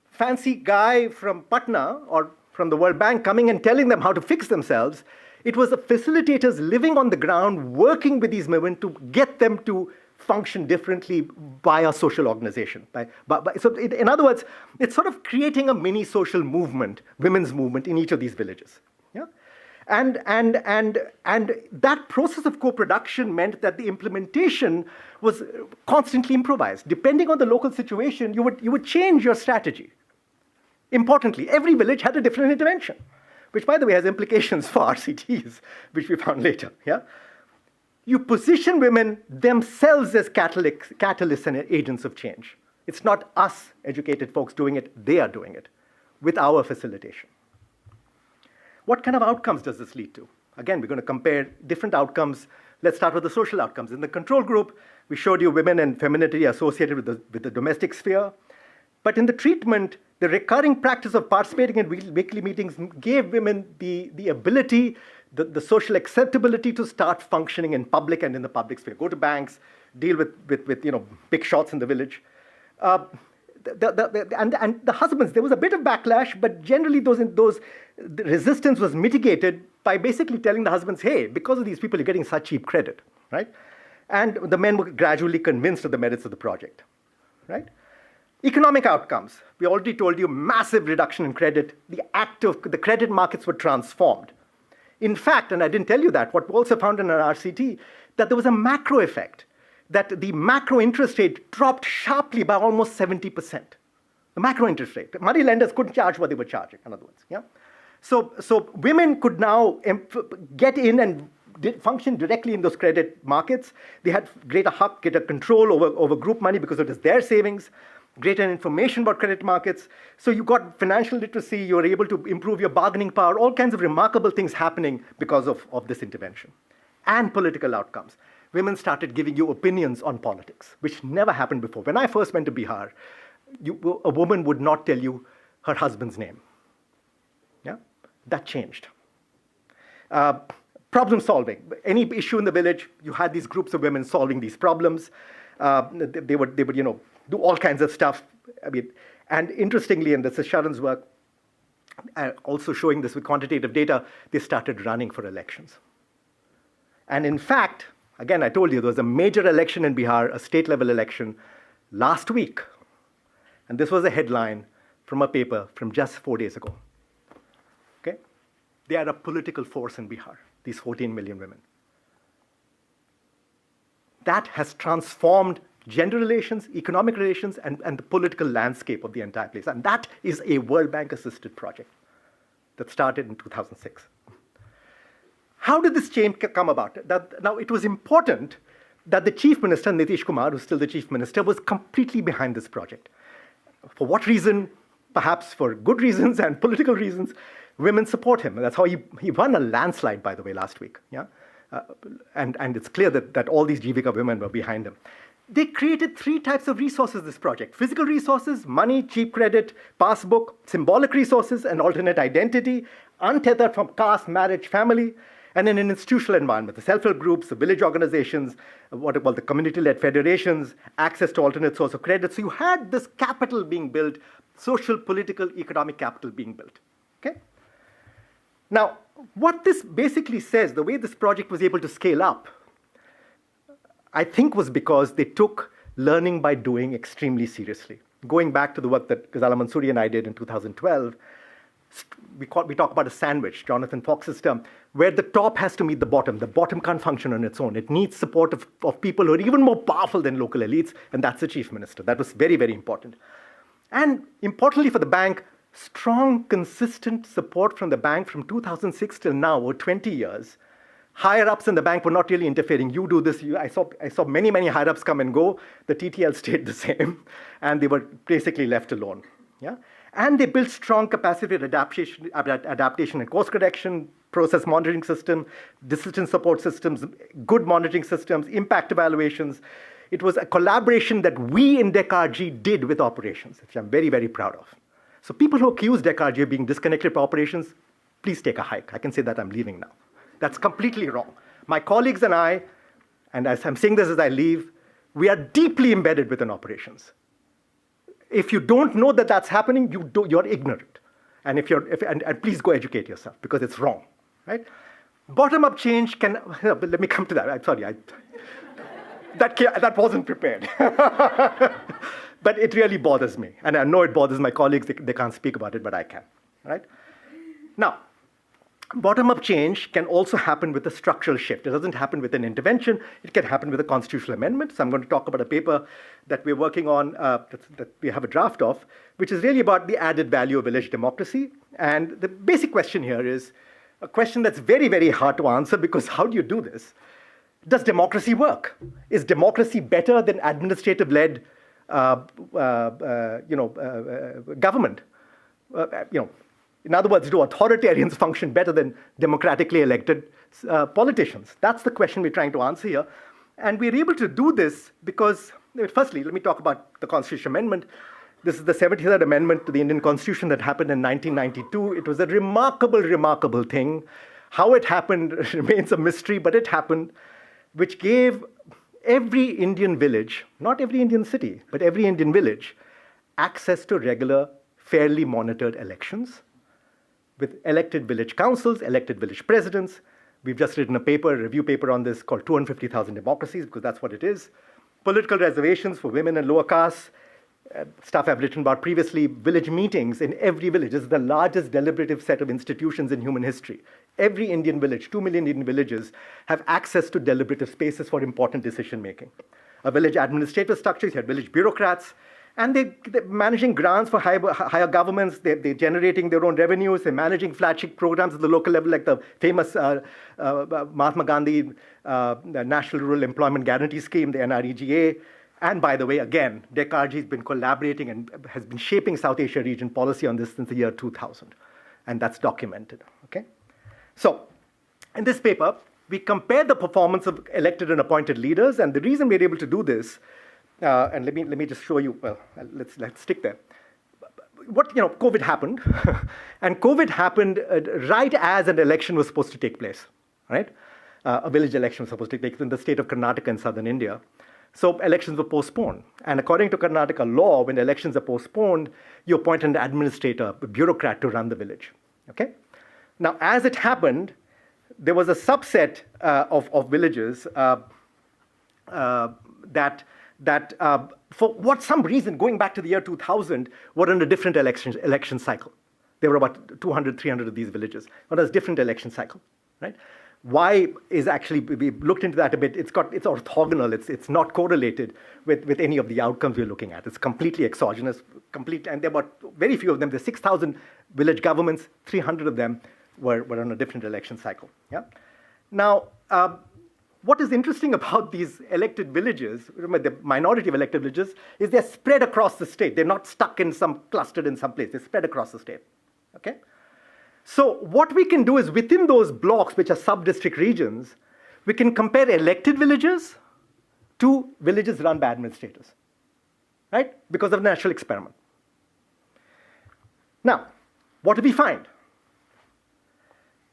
fancy guy from Patna or from the World Bank coming and telling them how to fix themselves. It was the facilitators living on the ground, working with these women to get them to function differently via social organization. In other words, it's sort of creating a mini social movement, women's movement in each of these villages. Yeah? And that process of co-production meant that the implementation was constantly improvised. Depending on the local situation, you would change your strategy. Importantly, every village had a different intervention, which, by the way, has implications for RCTs, which we found later. Yeah? You position women themselves as catalysts and agents of change. It's not us, educated folks, doing it. They are doing it with our facilitation. What kind of outcomes does this lead to? Again, we're going to compare different outcomes. Let's start with the social outcomes. In the control group, we showed you women and femininity associated with the domestic sphere. But in the treatment, the recurring practice of participating in weekly meetings gave women the ability, the social acceptability to start functioning in public and in the public sphere. Go to banks, deal with big shots in the village. And the husbands, there was a bit of backlash, but generally the resistance was mitigated by basically telling the husbands, hey, because of these people, you're getting such cheap credit, right? And the men were gradually convinced of the merits of the project, right? Economic outcomes. We already told you, massive reduction in credit. The credit markets were transformed. In fact, and I didn't tell you that, what we also found in our RCT, that there was a macro effect, that the macro interest rate dropped sharply by almost 70%. The macro interest rate. Money lenders couldn't charge what they were charging, in other words. Yeah? So women could now get in and function directly in those credit markets. They had greater control over group money because it was their savings, greater information about credit markets. So you got financial literacy, you were able to improve your bargaining power, all kinds of remarkable things happening because of this intervention. And political outcomes. Women started giving you opinions on politics, which never happened before. When I first went to Bihar, a woman would not tell you her husband's name. Yeah? That changed. Problem solving. Any issue in the village, you had these groups of women solving these problems. They would do all kinds of stuff. And interestingly, and this is Sharon's work, also showing this with quantitative data, they started running for elections. And in fact, again, I told you there was a major election in Bihar, a state-level election, last week. And this was a headline from a paper from just 4 days ago. Okay? They are a political force in Bihar, these 14 million women. That has transformed gender relations, economic relations, and the political landscape of the entire place. And that is a World Bank-assisted project that started in 2006. How did this change come about? Now, it was important that the chief minister, Nitish Kumar, who's still the chief minister, was completely behind this project. For what reason? Perhaps for good reasons and political reasons, women support him. And that's how he won a landslide, by the way, last week. Yeah? And it's clear that all these Jivika women were behind him. They created 3 types of resources, this project. Physical resources, money, cheap credit, passbook, symbolic resources, and alternate identity, untethered from caste, marriage, family, and in an institutional environment, the self-help groups, the village organizations, what are called the community-led federations, access to alternate source of credit. So you had this capital being built, social, political, economic capital being built. Okay? Now, what this basically says, the way this project was able to scale up, I think was because they took learning by doing extremely seriously. Going back to the work that Ghazala Mansouri and I did in 2012, we talk about a sandwich, Jonathan Fox's term, where the top has to meet the bottom. The bottom can't function on its own. It needs support of people who are even more powerful than local elites, and that's the chief minister. That was very, very important. And importantly for the bank, strong, consistent support from the bank from 2006 till now, over 20 years. Higher-ups in the bank were not really interfering. You do this. I saw many, many higher-ups come and go. The TTL stayed the same, and they were basically left alone. Yeah? And they built strong capacity for adaptation and course correction, process monitoring system, decision support systems, good monitoring systems, impact evaluations. It was a collaboration that we in DECRG did with operations, which I'm very, very proud of. So people who accuse DECRG of being disconnected from operations, please take a hike. I can say that I'm leaving now. That's completely wrong. My colleagues and I, and as I'm saying this as I leave, we are deeply embedded within operations. If you don't know that that's happening, you're ignorant. And and please go educate yourself because it's wrong, right? Bottom-up change can, but let me come to that. I'm sorry, that wasn't prepared. But it really bothers me. And I know it bothers my colleagues. They can't speak about it, but I can, right? Now, bottom-up change can also happen with a structural shift. It doesn't happen with an intervention. It can happen with a constitutional amendment. So I'm going to talk about a paper that we're working on, that we have a draft of, which is really about the added value of village democracy. And the basic question here is a question that's very, very hard to answer, because how do you do this? Does democracy work? Is democracy better than administrative-led government? In other words, do authoritarians function better than democratically elected politicians? That's the question we're trying to answer here. And we're able to do this because, firstly, let me talk about the Constitution Amendment. This is the 73rd Amendment to the Indian Constitution that happened in 1992. It was a remarkable, remarkable thing. How it happened remains a mystery, but it happened, which gave every Indian village, not every Indian city, but every Indian village, access to regular, fairly monitored elections with elected village councils, elected village presidents. We've just written a paper, a review paper on this called 250,000 Democracies, because that's what it is. Political reservations for women and lower castes, stuff I've written about previously, village meetings in every village. This is the largest deliberative set of institutions in human history. Every Indian village, 2 million Indian villages, have access to deliberative spaces for important decision making. A village administrative structures, you had village bureaucrats, and they're managing grants for higher governments. They're generating their own revenues. They're managing flagship programs at the local level, like the famous Mahatma Gandhi National Rural Employment Guarantee Scheme, the NREGA. And by the way, again, Dekarji has been collaborating and has been shaping South Asia region policy on this since the year 2000. And that's documented, okay? So, in this paper, we compare the performance of elected and appointed leaders. And the reason we're able to do this, and let me just show you, well, let's stick there. COVID happened, and COVID happened right as an election was supposed to take place, right? A village election was supposed to take place in the state of Karnataka in southern India. So elections were postponed. And according to Karnataka law, when elections are postponed, you appoint an administrator, a bureaucrat to run the village, okay? Now, as it happened, there was a subset of villages that for some reason, going back to the year 2000, were in a different election cycle. There were about 200, 300 of these villages. But it's a different election cycle, right? Why is actually, we looked into that a bit, it's orthogonal, it's not correlated with any of the outcomes we're looking at. It's completely exogenous, and there were very few of them. There's 6,000 village governments, 300 of them were on a different election cycle, yeah? Now, what is interesting about these elected villages, remember the minority of elected villages, is they're spread across the state. They're not clustered in some place. They're spread across the state, okay? So what we can do is within those blocks, which are sub-district regions, we can compare elected villages to villages run by administrators, right? Because of natural experiment. Now, what do we find?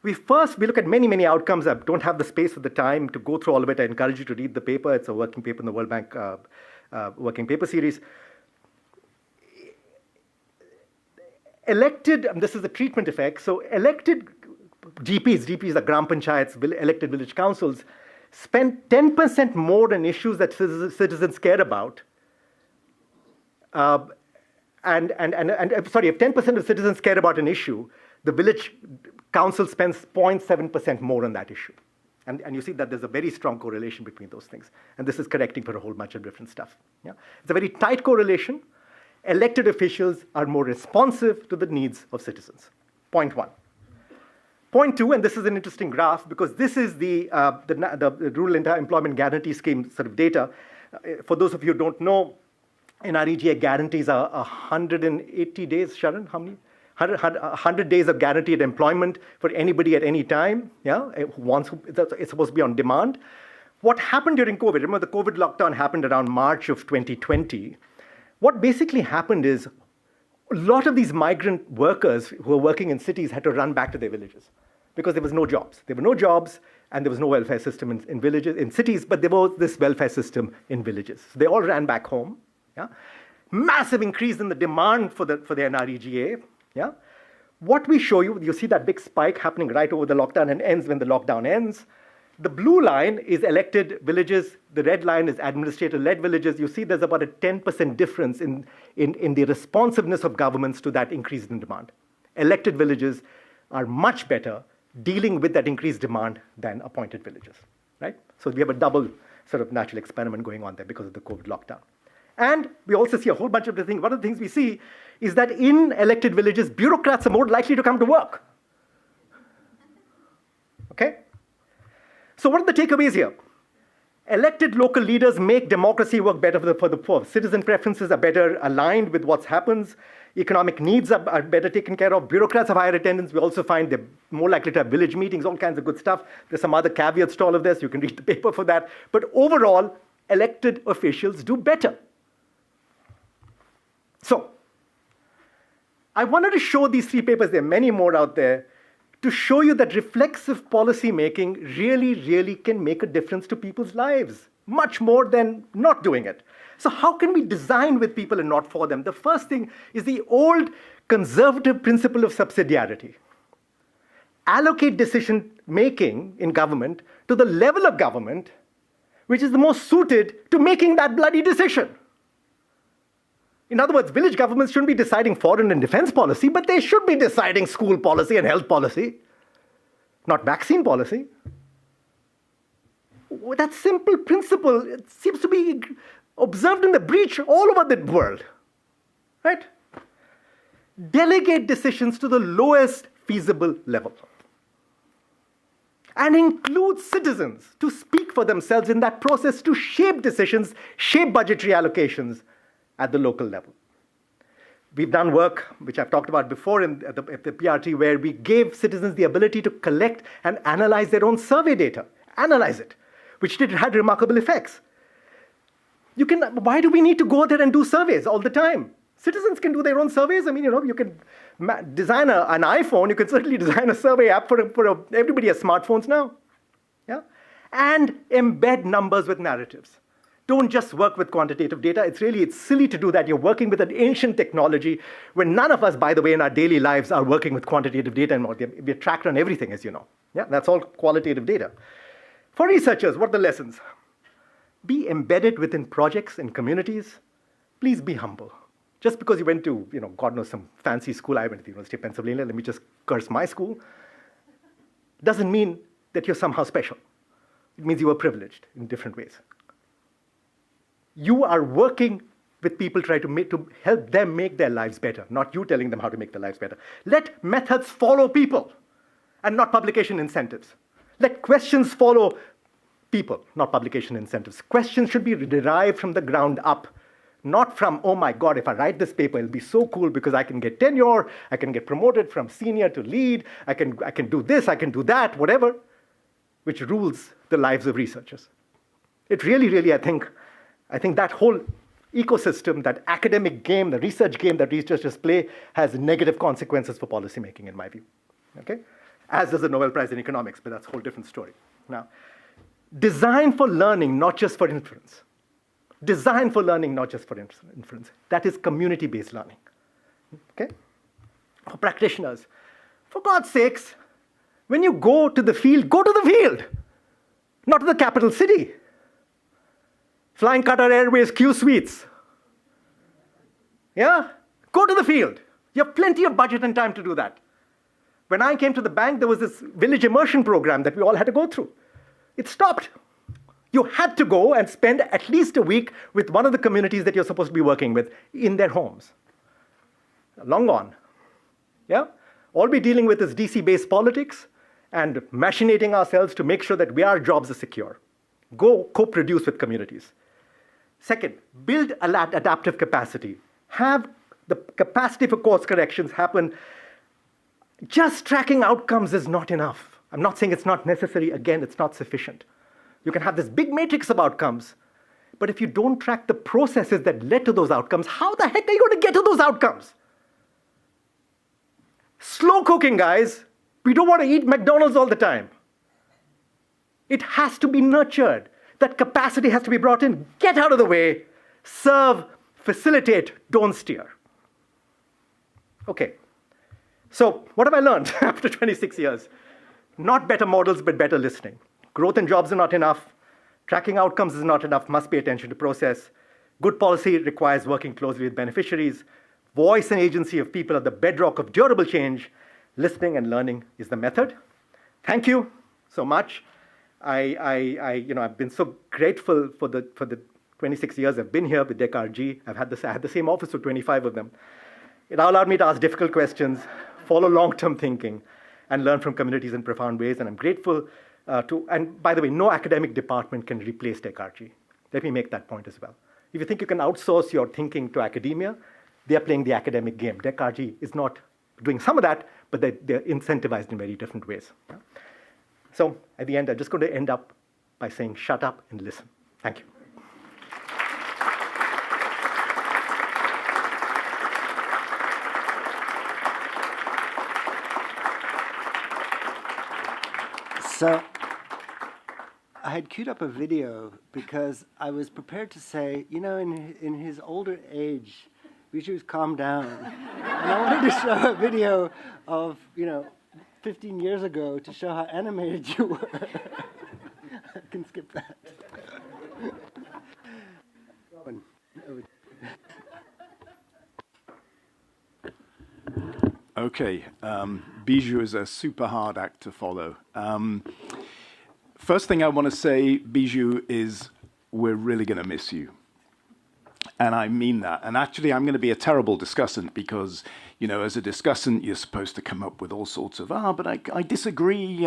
We look at many, many outcomes. I don't have the space or the time to go through all of it. I encourage you to read the paper. It's a working paper in the World Bank working paper series. Elected, and this is the treatment effect, so elected GPs are Gram Panchayats, elected village councils, spend 10% more on issues that citizens care about. If 10% of citizens care about an issue, the village council spends 0.7% more on that issue. And you see that there's a very strong correlation between those things. And this is correcting for a whole bunch of different stuff. Yeah? It's a very tight correlation. Elected officials are more responsive to the needs of citizens. Point one. Point two, and this is an interesting graph because this is the Rural Employment Guarantee Scheme sort of data. For those of you who don't know, NREGA guarantees are 180 days, Sharon, how many? 100 days of guaranteed employment for anybody at any time, yeah? It's supposed to be on demand. What happened during COVID, remember the COVID lockdown happened around March of 2020. What basically happened is a lot of these migrant workers who were working in cities had to run back to their villages because there was no jobs. There were no jobs and there was no welfare system in villages, in cities, but there was this welfare system in villages. So they all ran back home, yeah? Massive increase in the demand for the NREGA, yeah? What we show you, you see that big spike happening right over the lockdown and ends when the lockdown ends. The blue line is elected villages. The red line is administrator-led villages. You see there's about a 10% difference in the responsiveness of governments to that increase in demand. Elected villages are much better dealing with that increased demand than appointed villagers, right? So we have a double sort of natural experiment going on there because of the COVID lockdown. And we also see a whole bunch of different things. One of the things we see is that in elected villages, bureaucrats are more likely to come to work. Okay? So what are the takeaways here? Elected local leaders make democracy work better for the poor. Citizen preferences are better aligned with what happens. Economic needs are better taken care of. Bureaucrats have higher attendance. We also find they're more likely to have village meetings, all kinds of good stuff. There's some other caveats to all of this. You can read the paper for that. But overall, elected officials do better. So, I wanted to show these 3 papers, there are many more out there, to show you that reflexive policy making really, really can make a difference to people's lives, much more than not doing it. So how can we design with people and not for them? The first thing is the old conservative principle of subsidiarity. Allocate decision making in government to the level of government which is the most suited to making that bloody decision. In other words, village governments shouldn't be deciding foreign and defense policy, but they should be deciding school policy and health policy, not vaccine policy. That simple principle, it seems to be observed in the breach all over the world, right? Delegate decisions to the lowest feasible level and include citizens to speak for themselves in that process, to shape decisions, shape budgetary allocations at the local level. We've done work, which I've talked about before at the PRT, where we gave citizens the ability to collect and analyze their own survey data, analyze it, which had remarkable effects. Why do we need to go there and do surveys all the time? Citizens can do their own surveys. I mean, you can design an iPhone. You can certainly design a survey app everybody has smartphones now. Yeah? And embed numbers with narratives. Don't just work with quantitative data. It's silly to do that. You're working with an ancient technology when none of us, by the way, in our daily lives are working with quantitative data anymore. We're tracked on everything, as you know. Yeah, that's all qualitative data. For researchers, what are the lessons? Be embedded within projects and communities. Please be humble. Just because you went to, God knows, some fancy school, I went to the University of Pennsylvania, let me just curse my school, doesn't mean that you're somehow special. It means you were privileged in different ways. You are working with people trying to help them make their lives better, not you telling them how to make their lives better. Let methods follow people and not publication incentives. Let questions follow people, not publication incentives. Questions should be derived from the ground up, not from, oh my God, if I write this paper, it'll be so cool because I can get tenure, I can get promoted from senior to lead, I can do this, I can do that, whatever, which rules the lives of researchers. It really, really, I think that whole ecosystem, that academic game, the research game that researchers play has negative consequences for policymaking, in my view. Okay? As does the Nobel Prize in Economics, but that's a whole different story. Now, design for learning, not just for inference. Design for learning, not just for inference. That is community-based learning. Okay? For practitioners, for God's sakes, when you go to the field, go to the field, not to the capital city. Flying Qatar Airways Q suites. Yeah? Go to the field. You have plenty of budget and time to do that. When I came to the bank, there was this village immersion program that we all had to go through. It stopped. You had to go and spend at least a week with one of the communities that you're supposed to be working with in their homes. Long gone. Yeah? All we're dealing with is DC-based politics and machinating ourselves to make sure that our jobs are secure. Go co-produce with communities. Second, build adaptive capacity. Have the capacity for course corrections happen. Just tracking outcomes is not enough. I'm not saying it's not necessary. Again, it's not sufficient. You can have this big matrix of outcomes, but if you don't track the processes that led to those outcomes, how the heck are you going to get to those outcomes? Slow cooking, guys. We don't want to eat McDonald's all the time. It has to be nurtured. That capacity has to be brought in. Get out of the way. Serve, facilitate, don't steer. Okay. So what have I learned after 26 years? Not better models, but better listening. Growth in jobs are not enough. Tracking outcomes is not enough. Must pay attention to process. Good policy requires working closely with beneficiaries. Voice and agency of people are the bedrock of durable change. Listening and learning is the method. thank you so much. I've been so grateful for the 26 years I've been here with DEC-RG. I had the same office for 25 of them. It allowed me to ask difficult questions, follow long-term thinking, and learn from communities in profound ways. And I'm grateful and by the way, no academic department can replace DEC-RG. Let me make that point as well. If you think you can outsource your thinking to academia, they're playing the academic game. DEC-RG is not doing some of that, but they're incentivized in very different ways. Yeah? So at the end, I'm just going to end up by saying, shut up and listen. Thank you. So I had queued up a video because I was prepared to say, in his older age, Vijay's calmed down. And I wanted to show a video of, 15 years ago to show how animated you were. I can skip that. Okay, Bijou is a super hard act to follow. First thing I want to say, Bijou, is we're really going to miss you. And I mean that. And actually, I'm going to be a terrible discussant because, as a discussant, you're supposed to come up with all sorts of, but I disagree,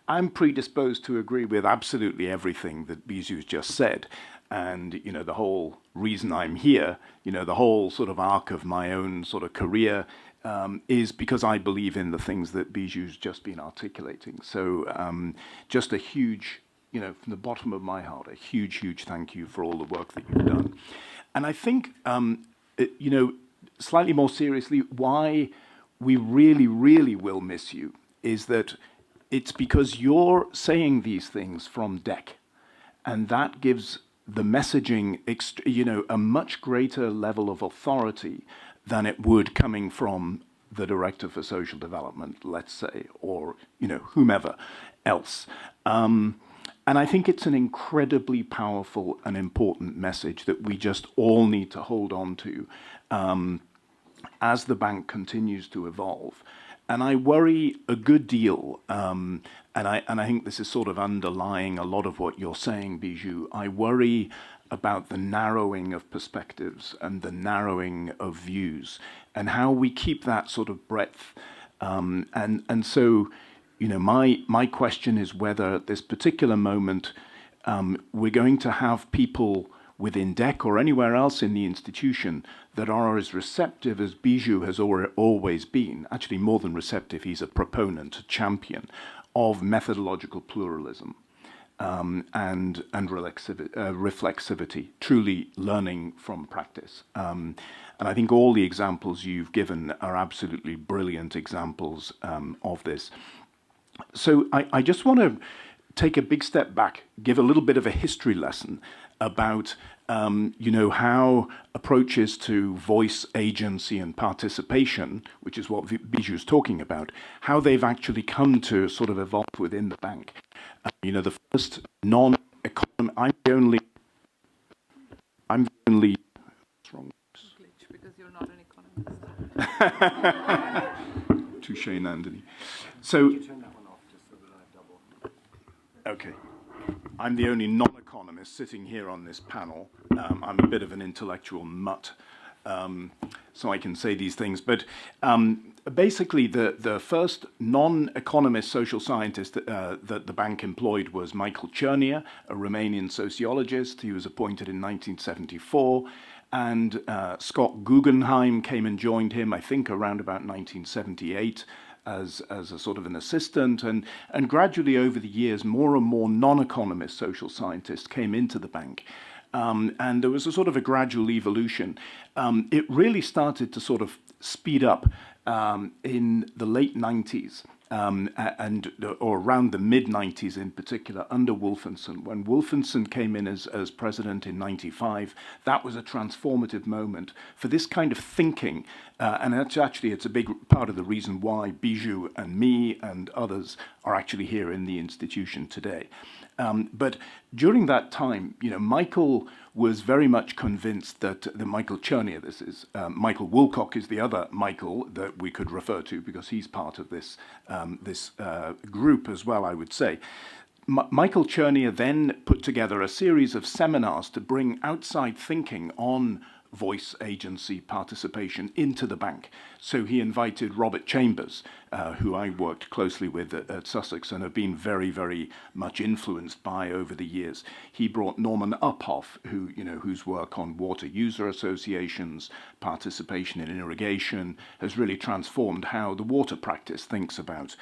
I'm predisposed to agree with absolutely everything that Bijou's just said. And, the whole reason I'm here, the whole sort of arc of my own sort of career is because I believe in the things that Bijou's just been articulating. So just a huge, from the bottom of my heart, a huge, huge thank you for all the work that you've done. And I think, slightly more seriously, why we really, really will miss you is that it's because you're saying these things from DEC. And that gives the messaging, a much greater level of authority than it would coming from the Director for Social Development, let's say, or, whomever else. And I think it's an incredibly powerful and important message that we just all need to hold on to as the bank continues to evolve. And I worry a good deal, and I think this is sort of underlying a lot of what you're saying, Bijou. I worry about the narrowing of perspectives and the narrowing of views and how we keep that sort of breadth. And so, my question is whether at this particular moment we're going to have people within DEC or anywhere else in the institution that are as receptive as Bijou has always been, actually more than receptive, he's a proponent, a champion of methodological pluralism and reflexivity, truly learning from practice. And I think all the examples you've given are absolutely brilliant examples of this. So I just want to take a big step back, give a little bit of a history lesson about how approaches to voice, agency, and participation, which is what Bijou's talking about, how they've actually come to sort of evolve within the bank. The first non-economic, I'm the only. What's wrong? Because you're not an economist. Touche, Nandini. So. Okay. I'm the only non-economist sitting here on this panel. I'm a bit of an intellectual mutt, so I can say these things. But basically, the first non-economist social scientist that the bank employed was Michael Chernier, a Romanian sociologist. He was appointed in 1974. And Scott Guggenheim came and joined him, I think, around about 1978. As a sort of an assistant, and gradually over the years, more and more non-economist social scientists came into the bank. And there was a sort of a gradual evolution. It really started to sort of speed up in the late 90s, or around the mid-90s in particular, under Wolfenson. When Wolfenson came in as president in 95, that was a transformative moment for this kind of thinking. And it's a big part of the reason why Bijou and me and others are actually here in the institution today. But during that time, Michael was very much convinced that the Michael Chernier, this is Michael Woolcock is the other Michael that we could refer to because he's part of this group as well, I would say. Michael Chernier then put together a series of seminars to bring outside thinking on voice agency participation into the bank. So he invited Robert Chambers, who I worked closely with at Sussex and have been very, very much influenced by over the years. He brought Norman Uphoff, whose work on water user associations, participation in irrigation, has really transformed how the water practice thinks about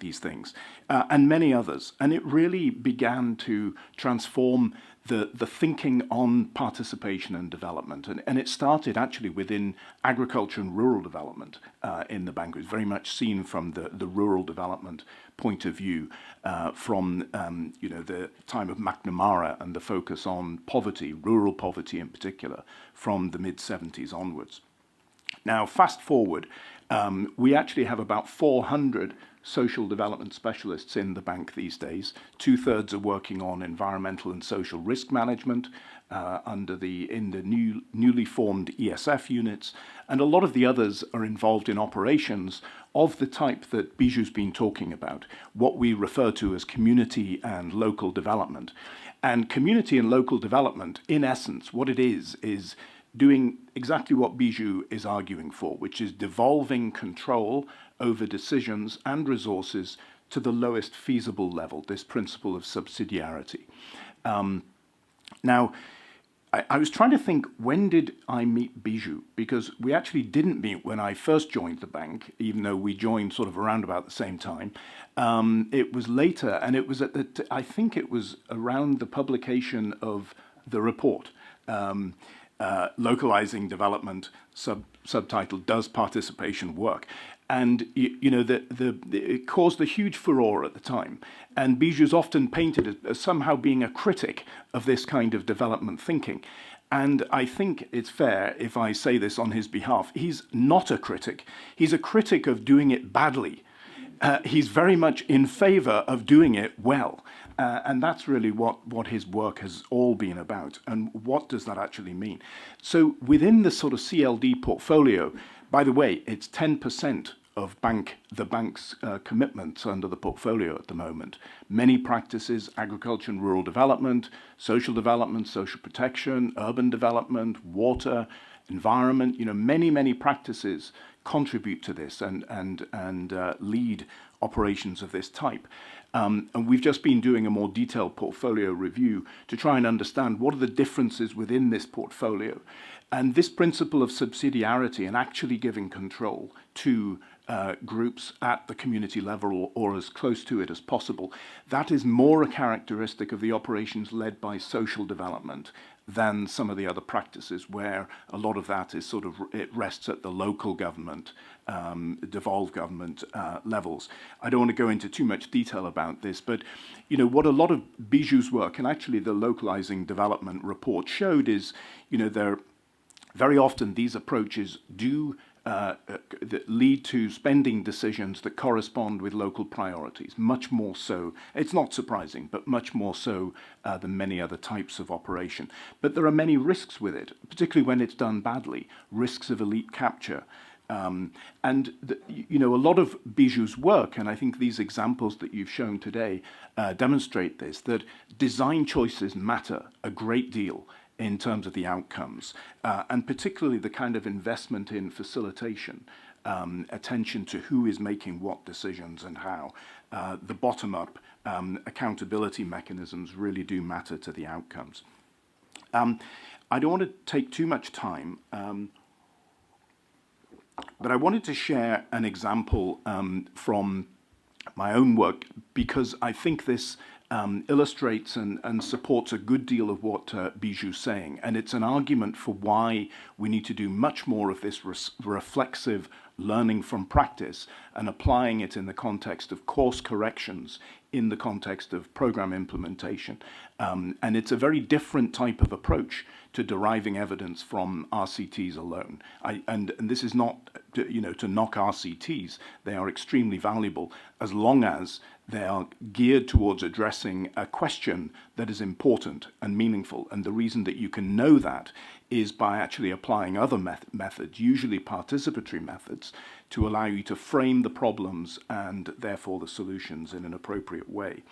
these things, and many others. And it really began to transform the thinking on participation and development. And it started actually within agriculture and rural development in the bank. It was very much seen from the rural development point of view from the time of McNamara and the focus on poverty, rural poverty in particular, from the mid-70s onwards. Now, fast forward, we actually have about 400 social development specialists in the bank these days. 2/3 are working on environmental and social risk management in the newly formed ESF units, and a lot of the others are involved in operations of the type that Bijou's been talking about, what we refer to as community and local development. And community and local development, in essence, what it is doing exactly what Bijou is arguing for, which is devolving control over decisions and resources to the lowest feasible level, this principle of subsidiarity. Now, I was trying to think, when did I meet Bijou? Because we actually didn't meet when I first joined the bank, even though we joined sort of around about the same time. It was later, and it was I think it was around the publication of the report. Localizing development, subtitle, Does Participation Work? And it caused a huge furore at the time. And Bijou's often painted as somehow being a critic of this kind of development thinking. And I think it's fair if I say this on his behalf. He's not a critic. He's a critic of doing it badly. He's very much in favor of doing it well. And that's really what his work has all been about. And what does that actually mean? So within the sort of CLD portfolio, by the way, it's 10% of the bank's commitments under the portfolio at the moment. Many practices, agriculture and rural development, social protection, urban development, water, environment, many practices contribute to this and lead operations of this type. And we've just been doing a more detailed portfolio review to try and understand what are the differences within this portfolio. And this principle of subsidiarity and actually giving control to groups at the community level or as close to it as possible, that is more a characteristic of the operations led by social development than some of the other practices where a lot of that is it rests at the local government, devolved government levels. I don't want to go into too much detail about this, but what a lot of Bijou's work and actually the localizing development report showed is, very often these approaches do that lead to spending decisions that correspond with local priorities, much more so. It's not surprising, but much more so than many other types of operation. But there are many risks with it, particularly when it's done badly, risks of elite capture. A lot of Bijou's work, and I think these examples that you've shown today demonstrate this, that design choices matter a great deal in terms of the outcomes, and particularly the kind of investment in facilitation, attention to who is making what decisions and how. The bottom-up accountability mechanisms really do matter to the outcomes. I don't want to take too much time, but I wanted to share an example from my own work because I think this illustrates and supports a good deal of what Bijou's saying. And it's an argument for why we need to do much more of this reflexive learning from practice and applying it in the context of course corrections, in the context of program implementation. And it's a very different type of approach to deriving evidence from RCTs alone. And this is not to knock RCTs. They are extremely valuable as long as They are geared towards addressing a question that is important and meaningful. And the reason that you can know that is by actually applying other methods, usually participatory methods, to allow you to frame the problems and therefore the solutions in an appropriate way.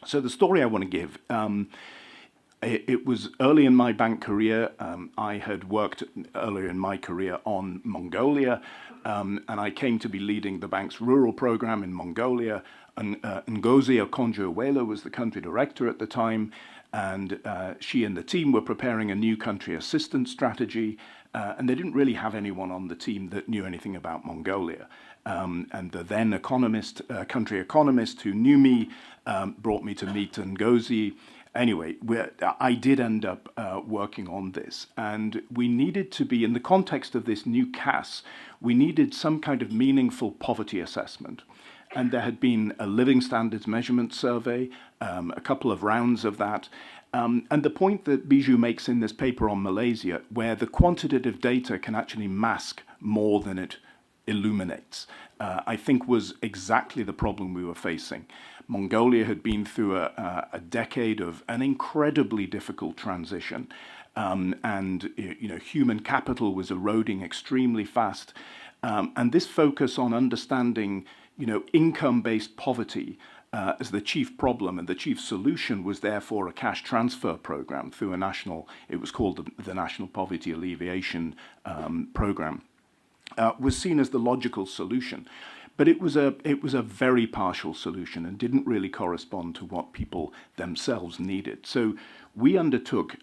So the story I want to give, it was early in my bank career. I had worked earlier in my career on Mongolia, and I came to be leading the bank's rural program in Mongolia. And Ngozi Okonjo-Iweala was the country director at the time, and she and the team were preparing a new country assistance strategy, and they didn't really have anyone on the team that knew anything about Mongolia. And the then economist, country economist who knew me, brought me to meet Ngozi. Anyway, I did end up working on this, and we needed to be, in the context of this new CAS, we needed some kind of meaningful poverty assessment. And there had been a living standards measurement survey, a couple of rounds of that. And the point that Bijou makes in this paper on Malaysia, where the quantitative data can actually mask more than it illuminates, I think was exactly the problem we were facing. Mongolia had been through a decade of an incredibly difficult transition, and human capital was eroding extremely fast. And this focus on understanding income-based poverty as the chief problem and the chief solution was therefore a cash transfer program through it was called the National Poverty Alleviation Program, was seen as the logical solution. But it was a very partial solution and didn't really correspond to what people themselves needed. So we undertook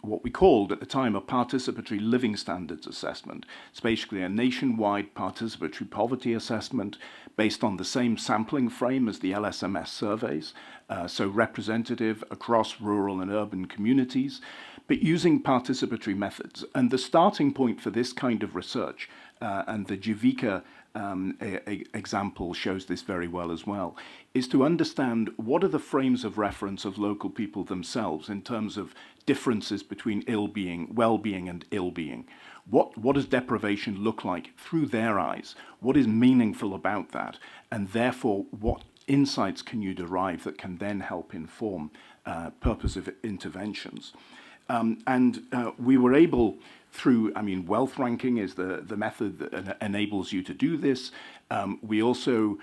what we called at the time a participatory living standards assessment. It's basically a nationwide participatory poverty assessment based on the same sampling frame as the LSMS surveys, so representative across rural and urban communities, but using participatory methods. And the starting point for this kind of research, and the Jivika example shows this very well as well, is to understand what are the frames of reference of local people themselves in terms of differences between ill-being, well-being and ill-being. What does deprivation look like through their eyes? What is meaningful about that? And therefore, what insights can you derive that can then help inform purposive interventions? And we were able, through, wealth ranking is the method that enables you to do this. We also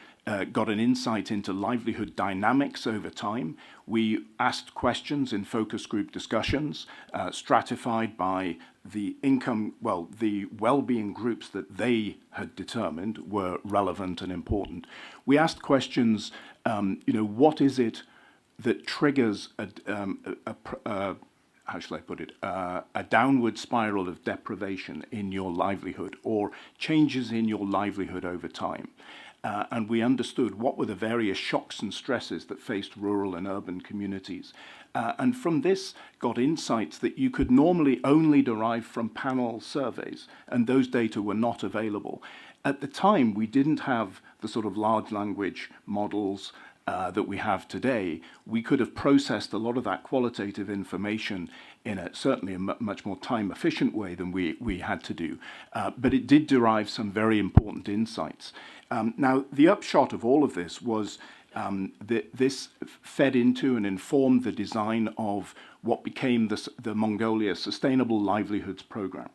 got an insight into livelihood dynamics over time. We asked questions in focus group discussions, stratified by the the well-being groups that they had determined were relevant and important. We asked questions, what is it that triggers how shall I put it, a downward spiral of deprivation in your livelihood or changes in your livelihood over time. And we understood what were the various shocks and stresses that faced rural and urban communities. And from this got insights that you could normally only derive from panel surveys, and those data were not available. At the time, we didn't have the sort of large language models that we have today. We could have processed a lot of that qualitative information in certainly a much more time-efficient way than we had to do. But it did derive some very important insights. Now, the upshot of all of this was that this fed into and informed the design of what became the Mongolia Sustainable Livelihoods Program.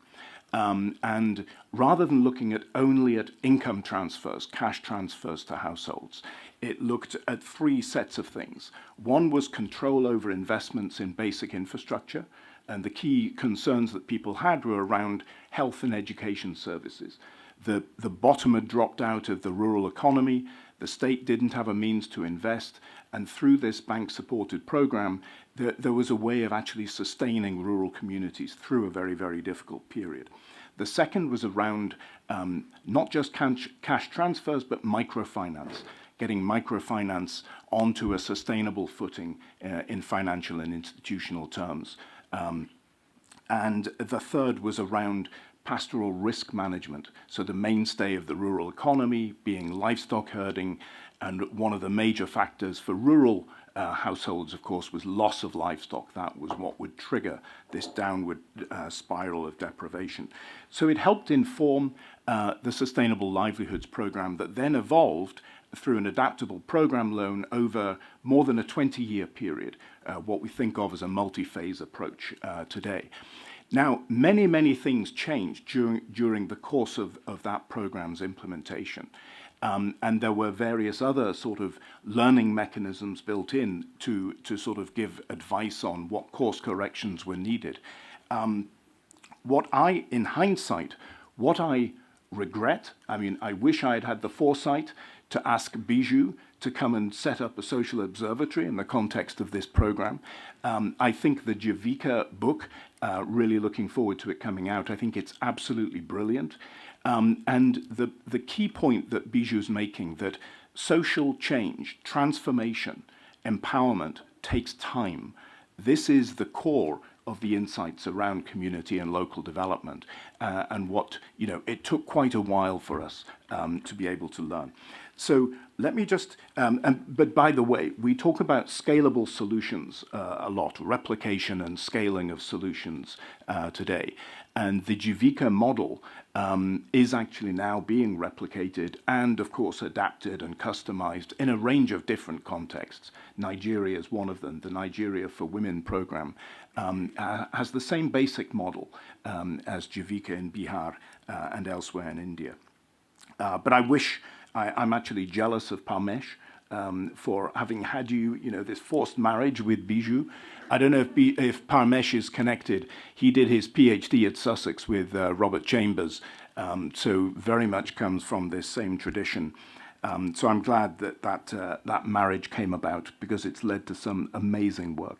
And rather than looking only at income transfers, cash transfers to households, it looked at three sets of things. One was control over investments in basic infrastructure, and the key concerns that people had were around health and education services. The bottom had dropped out of the rural economy, the state didn't have a means to invest, and through this bank-supported program, there was a way of actually sustaining rural communities through a very, very difficult period. The second was around not just cash transfers, but microfinance, getting microfinance onto a sustainable footing in financial and institutional terms. And the third was around pastoral risk management, so the mainstay of the rural economy being livestock herding, and one of the major factors for rural households, of course, was loss of livestock. That was what would trigger this downward spiral of deprivation. So it helped inform the Sustainable Livelihoods Program that then evolved through an adaptable program loan over more than a 20-year period, what we think of as a multi-phase approach today. Now, many, many things changed during the course of that program's implementation. And there were various other sort of learning mechanisms built in to sort of give advice on what course corrections were needed. In hindsight, what I regret, I mean, I wish I had had the foresight to ask Bijou to come and set up a social observatory in the context of this program. I think the Javika book, really looking forward to it coming out. I think it's absolutely brilliant. And the key point that Bijou's making, that social change, transformation, empowerment takes time. This is the core of the insights around community and local development, and it took quite a while for us to be able to learn. So let me just, but by the way, we talk about scalable solutions a lot, replication and scaling of solutions today. And the Javika model is actually now being replicated and, of course, adapted and customized in a range of different contexts. Nigeria is one of them. The Nigeria for Women program has the same basic model as Javika in Bihar and elsewhere in India. But I wish, I'm actually jealous of Parmesh for having had this forced marriage with Bijou. I don't know if Parmesh is connected. He did his PhD at Sussex with Robert Chambers, so very much comes from this same tradition. So I'm glad that marriage came about, because it's led to some amazing work.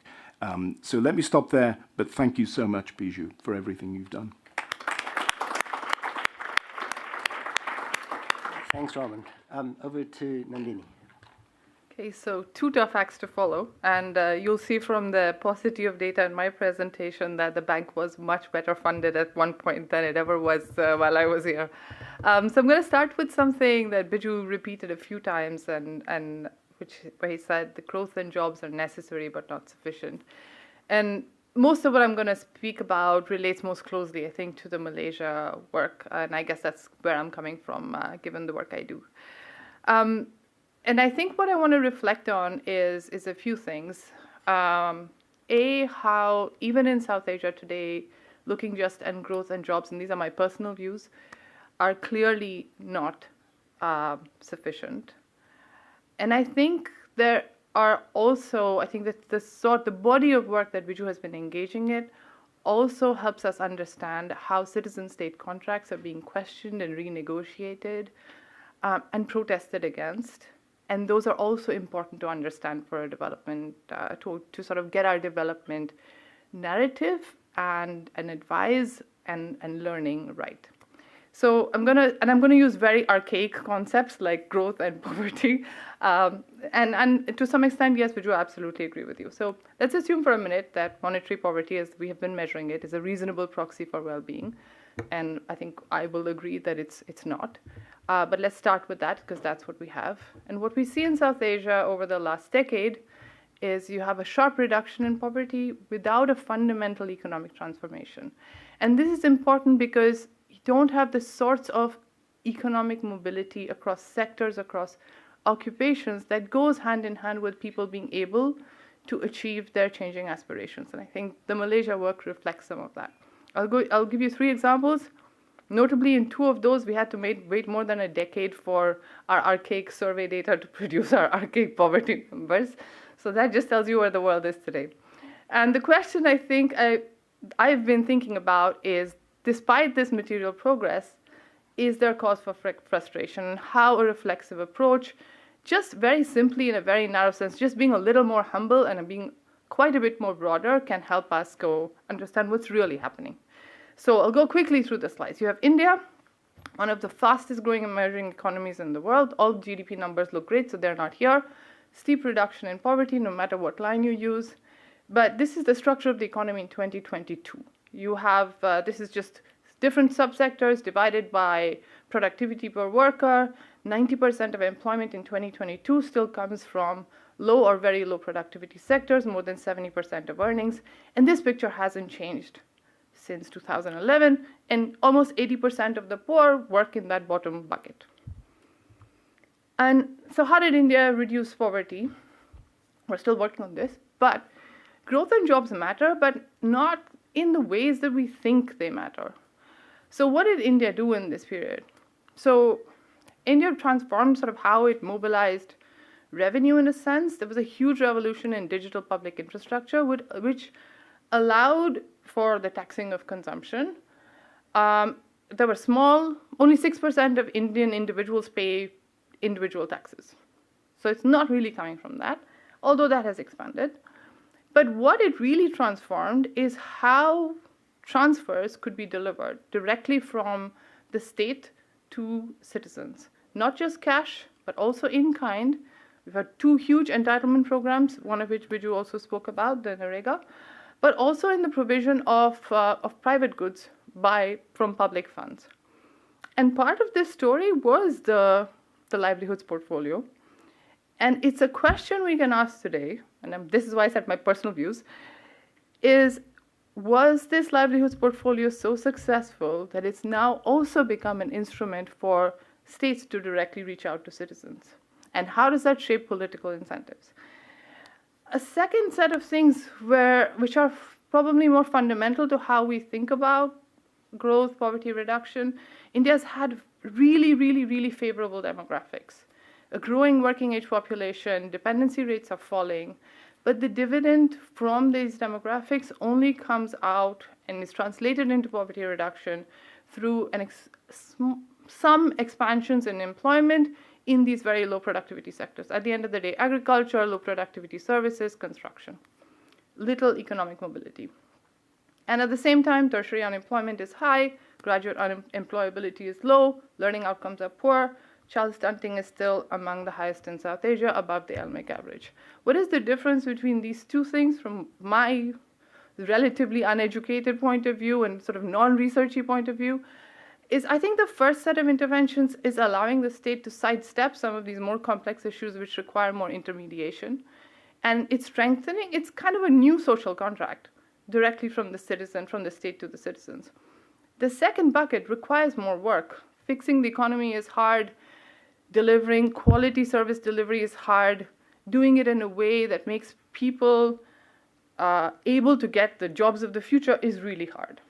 So let me stop there, but thank you so much, Bijou, for everything you've done. Thanks, Roman. Over to Nandini. Okay, so 2 tough acts to follow, and you'll see from the paucity of data in my presentation that the bank was much better funded at one point than it ever was while I was here. So I'm going to start with something that Bijou repeated a few times, and where he said the growth and jobs are necessary but not sufficient. And most of what I'm going to speak about relates most closely, I think, to the Malaysia work, and I guess that's where I'm coming from, given the work I do. And I think what I want to reflect on is a few things. How even in South Asia today, looking just at growth and jobs, and these are my personal views, are clearly not sufficient. And I think there are also, I think that the body of work that Bijou has been engaging in also helps us understand how citizen-state contracts are being questioned and renegotiated and protested against. And those are also important to understand for our development, to sort of get our development narrative and advise and learning right. So I'm gonna use very archaic concepts like growth and poverty, and to some extent, yes, Bijou, I absolutely agree with you. So let's assume for a minute that monetary poverty, as we have been measuring it, is a reasonable proxy for well-being, and I think I will agree that it's not. But let's start with that, because that's what we have. And what we see in South Asia over the last decade is you have a sharp reduction in poverty without a fundamental economic transformation. And this is important because you don't have the sorts of economic mobility across sectors, across occupations that goes hand in hand with people being able to achieve their changing aspirations. And I think the Malaysia work reflects some of that. I'll give you 3 examples. Notably, in 2 of those, we had to wait more than a decade for our archaic survey data to produce our archaic poverty numbers. So that just tells you where the world is today. And the question I think I've been thinking about is, despite this material progress, is there cause for frustration? How a reflexive approach, just very simply in a very narrow sense, just being a little more humble and being quite a bit more broader, can help us go understand what's really happening. So I'll go quickly through the slides. You have India, one of the fastest growing emerging economies in the world. All GDP numbers look great, so they're not here. Steep reduction in poverty, no matter what line you use. But this is the structure of the economy in 2022. You have, this is just different subsectors divided by productivity per worker. 90% of employment in 2022 still comes from low or very low productivity sectors, more than 70% of earnings. And this picture hasn't changed since 2011, and almost 80% of the poor work in that bottom bucket. And so how did India reduce poverty? We're still working on this, but growth and jobs matter, but not in the ways that we think they matter. So what did India do in this period? So India transformed sort of how it mobilized revenue in a sense. There was a huge revolution in digital public infrastructure, which allowed for the taxing of consumption. There were only 6% of Indian individuals pay individual taxes. So it's not really coming from that, although that has expanded. But what it really transformed is how transfers could be delivered directly from the state to citizens. Not just cash, but also in kind. We've had 2 huge entitlement programs, one of which Viju also spoke about, the NREGA, but also in the provision of private goods from public funds. And part of this story was the livelihoods portfolio. And it's a question we can ask today, and this is why I said my personal views, was this livelihoods portfolio so successful that it's now also become an instrument for states to directly reach out to citizens? And how does that shape political incentives? A second set of things which are probably more fundamental to how we think about growth, poverty reduction, India's had really, really, really favorable demographics. A growing working age population, dependency rates are falling, but the dividend from these demographics only comes out and is translated into poverty reduction through some expansions in employment in these very low productivity sectors. At the end of the day, agriculture, low productivity services, construction. Little economic mobility. And at the same time, tertiary unemployment is high, graduate unemployability is low, learning outcomes are poor, child stunting is still among the highest in South Asia, above the LMIC average. What is the difference between these two things from my relatively uneducated point of view and sort of non-researchy point of view? Is I think the first set of interventions is allowing the state to sidestep some of these more complex issues which require more intermediation. And it's strengthening, it's kind of a new social contract directly from the citizen, from the state to the citizens. The second bucket requires more work. Fixing the economy is hard. Delivering quality service delivery is hard. Doing it in a way that makes people able to get the jobs of the future is really hard.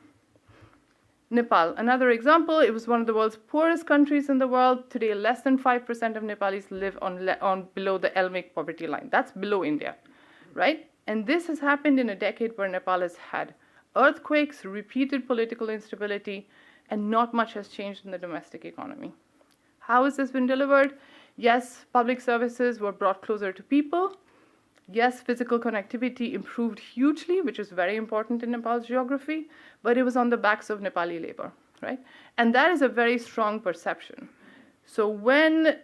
Nepal, another example, it was one of the world's poorest countries in the world. Today, less than 5% of Nepalis live on below the LMIC poverty line. That's below India, right? And this has happened in a decade where Nepal has had earthquakes, repeated political instability, and not much has changed in the domestic economy. How has this been delivered? Yes, public services were brought closer to people. Yes, physical connectivity improved hugely, which is very important in Nepal's geography, but it was on the backs of Nepali labor, right? And that is a very strong perception. So when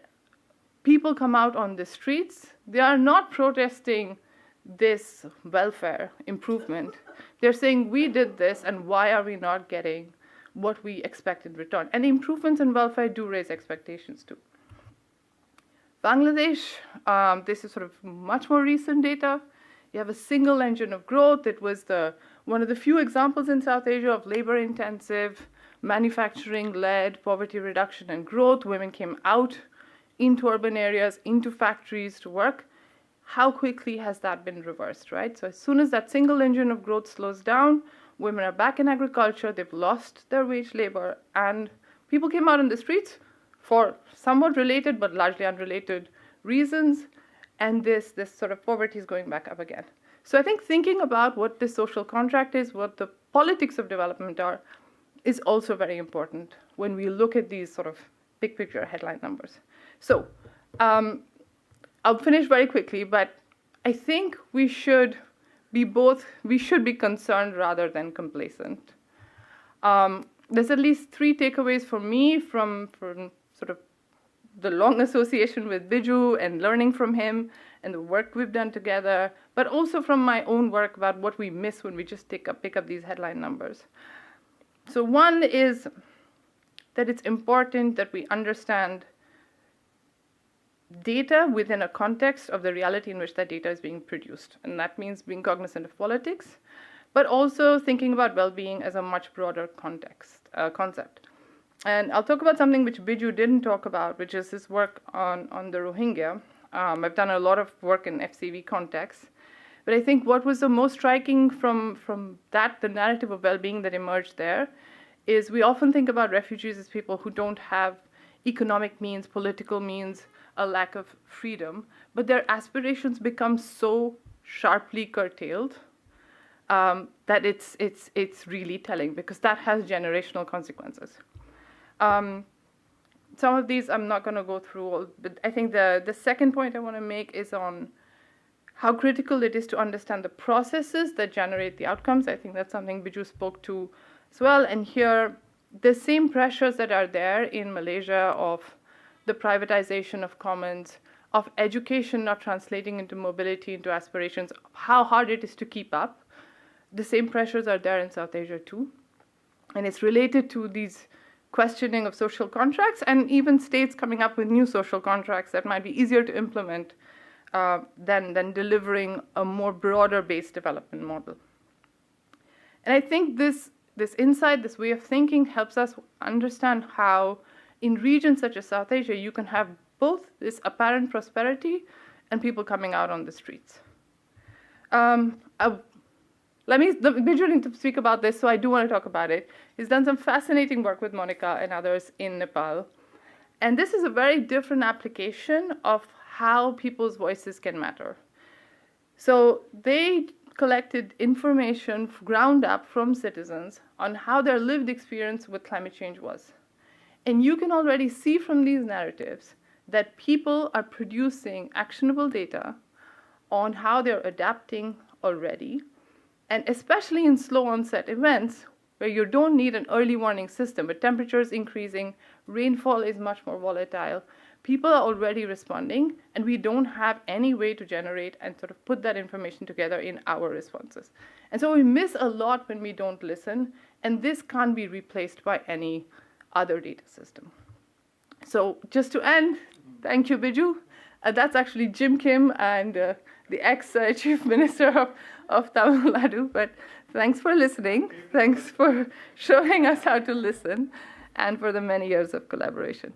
people come out on the streets, they are not protesting this welfare improvement. They're saying, we did this, and why are we not getting what we expect in return? And improvements in welfare do raise expectations too. Bangladesh, this is sort of much more recent data. You have a single engine of growth. It was one of the few examples in South Asia of labor-intensive, manufacturing-led poverty reduction and growth. Women came out into urban areas, into factories to work. How quickly has that been reversed, right? So as soon as that single engine of growth slows down, women are back in agriculture, they've lost their wage labor, and people came out in the streets for somewhat related but largely unrelated reasons, and this sort of poverty is going back up again. So I think thinking about what this social contract is, what the politics of development are, is also very important when we look at these sort of big picture headline numbers. So I'll finish very quickly, but I think we should be concerned rather than complacent. There's at least 3 takeaways for me from sort of the long association with Biju and learning from him and the work we've done together, but also from my own work about what we miss when we just pick up these headline numbers. So one is that it's important that we understand data within a context of the reality in which that data is being produced. And that means being cognizant of politics, but also thinking about well-being as a much broader concept. And I'll talk about something which Biju didn't talk about, which is his work on the Rohingya. I've done a lot of work in FCV context. But I think what was the most striking from that, the narrative of well-being that emerged there, is we often think about refugees as people who don't have economic means, political means, a lack of freedom, but their aspirations become so sharply curtailed that it's really telling, because that has generational consequences. Some of these I'm not going to go through all, but I think the second point I want to make is on how critical it is to understand the processes that generate the outcomes. I think that's something Biju spoke to as well. And here, the same pressures that are there in Malaysia of the privatization of commons, of education not translating into mobility, into aspirations, how hard it is to keep up, the same pressures are there in South Asia too. And it's related to these questioning of social contracts, and even states coming up with new social contracts that might be easier to implement than delivering a more broader-based development model. And I think this insight, this way of thinking, helps us understand how in regions such as South Asia, you can have both this apparent prosperity and people coming out on the streets. Biju didn't speak about this, so I do want to talk about it. He's done some fascinating work with Monica and others in Nepal. And this is a very different application of how people's voices can matter. So they collected information ground up from citizens on how their lived experience with climate change was. And you can already see from these narratives that people are producing actionable data on how they're adapting already, and especially in slow onset events where you don't need an early warning system, but temperature is increasing, rainfall is much more volatile, people are already responding, and we don't have any way to generate and sort of put that information together in our responses. And so we miss a lot when we don't listen, and this can't be replaced by any other data system. So just to end, thank you, Biju. That's actually Jim Kim and the ex-Chief Minister of Tamil Nadu, but thanks for listening. Thanks for showing us how to listen, and for the many years of collaboration.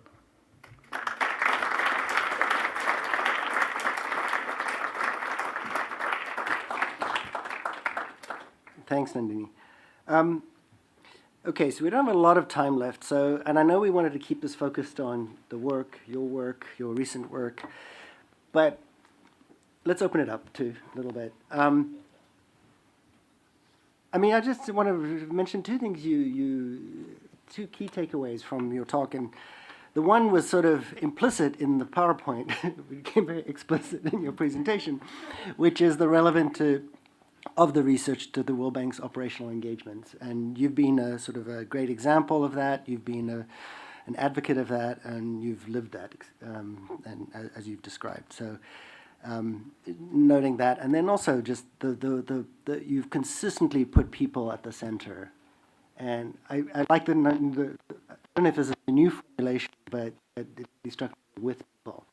Thanks, Nandini. Okay, so we don't have a lot of time left. So, and I know we wanted to keep this focused on the work, your recent work, but let's open it up too a little bit. I mean, I just want to mention two things, two key takeaways from your talk, and the one was sort of implicit in the PowerPoint, it became very explicit in your presentation, which is the relevance of the research to the World Bank's operational engagements. And you've been a sort of a great example of that. You've been an advocate of that, and you've lived that, and as you've described. So, noting that, and then also just the you've consistently put people at the center. And I like I don't know if this is a new formulation, but it struck me with people.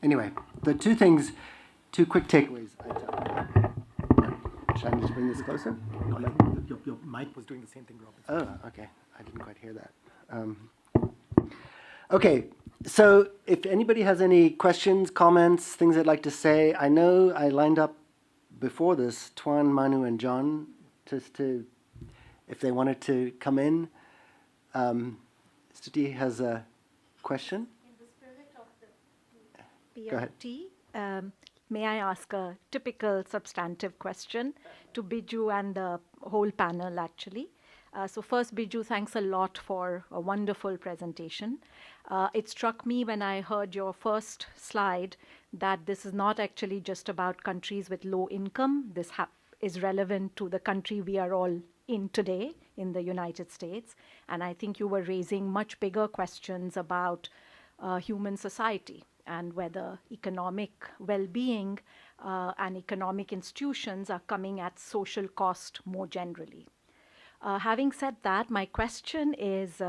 Anyway, the two quick takeaways. Should I just bring this closer? No, your mic was doing the same thing, Robert. Oh, okay. I didn't quite hear that. Okay, so if anybody has any questions, comments, things they'd like to say, I know I lined up before this Tuan, Manu, and John just to, if they wanted to come in. Stuti has a question. In the spirit of the BRT, may I ask a typical substantive question to Biju and the whole panel, actually? So first, Biju, thanks a lot for a wonderful presentation. It struck me when I heard your first slide that this is not actually just about countries with low income. This is relevant to the country we are all in today, in the United States. And I think you were raising much bigger questions about human society and whether economic well-being and economic institutions are coming at social cost more generally. Having said that, my question is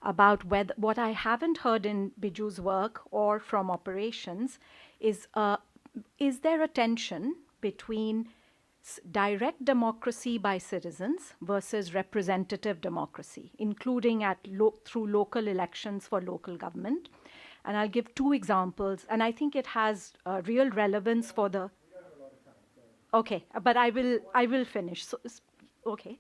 about what I haven't heard in Biju's work or from operations is there a tension between direct democracy by citizens versus representative democracy, including through local elections for local government. And I'll give two examples, and I think it has real relevance for the. Okay, but I will finish. Okay,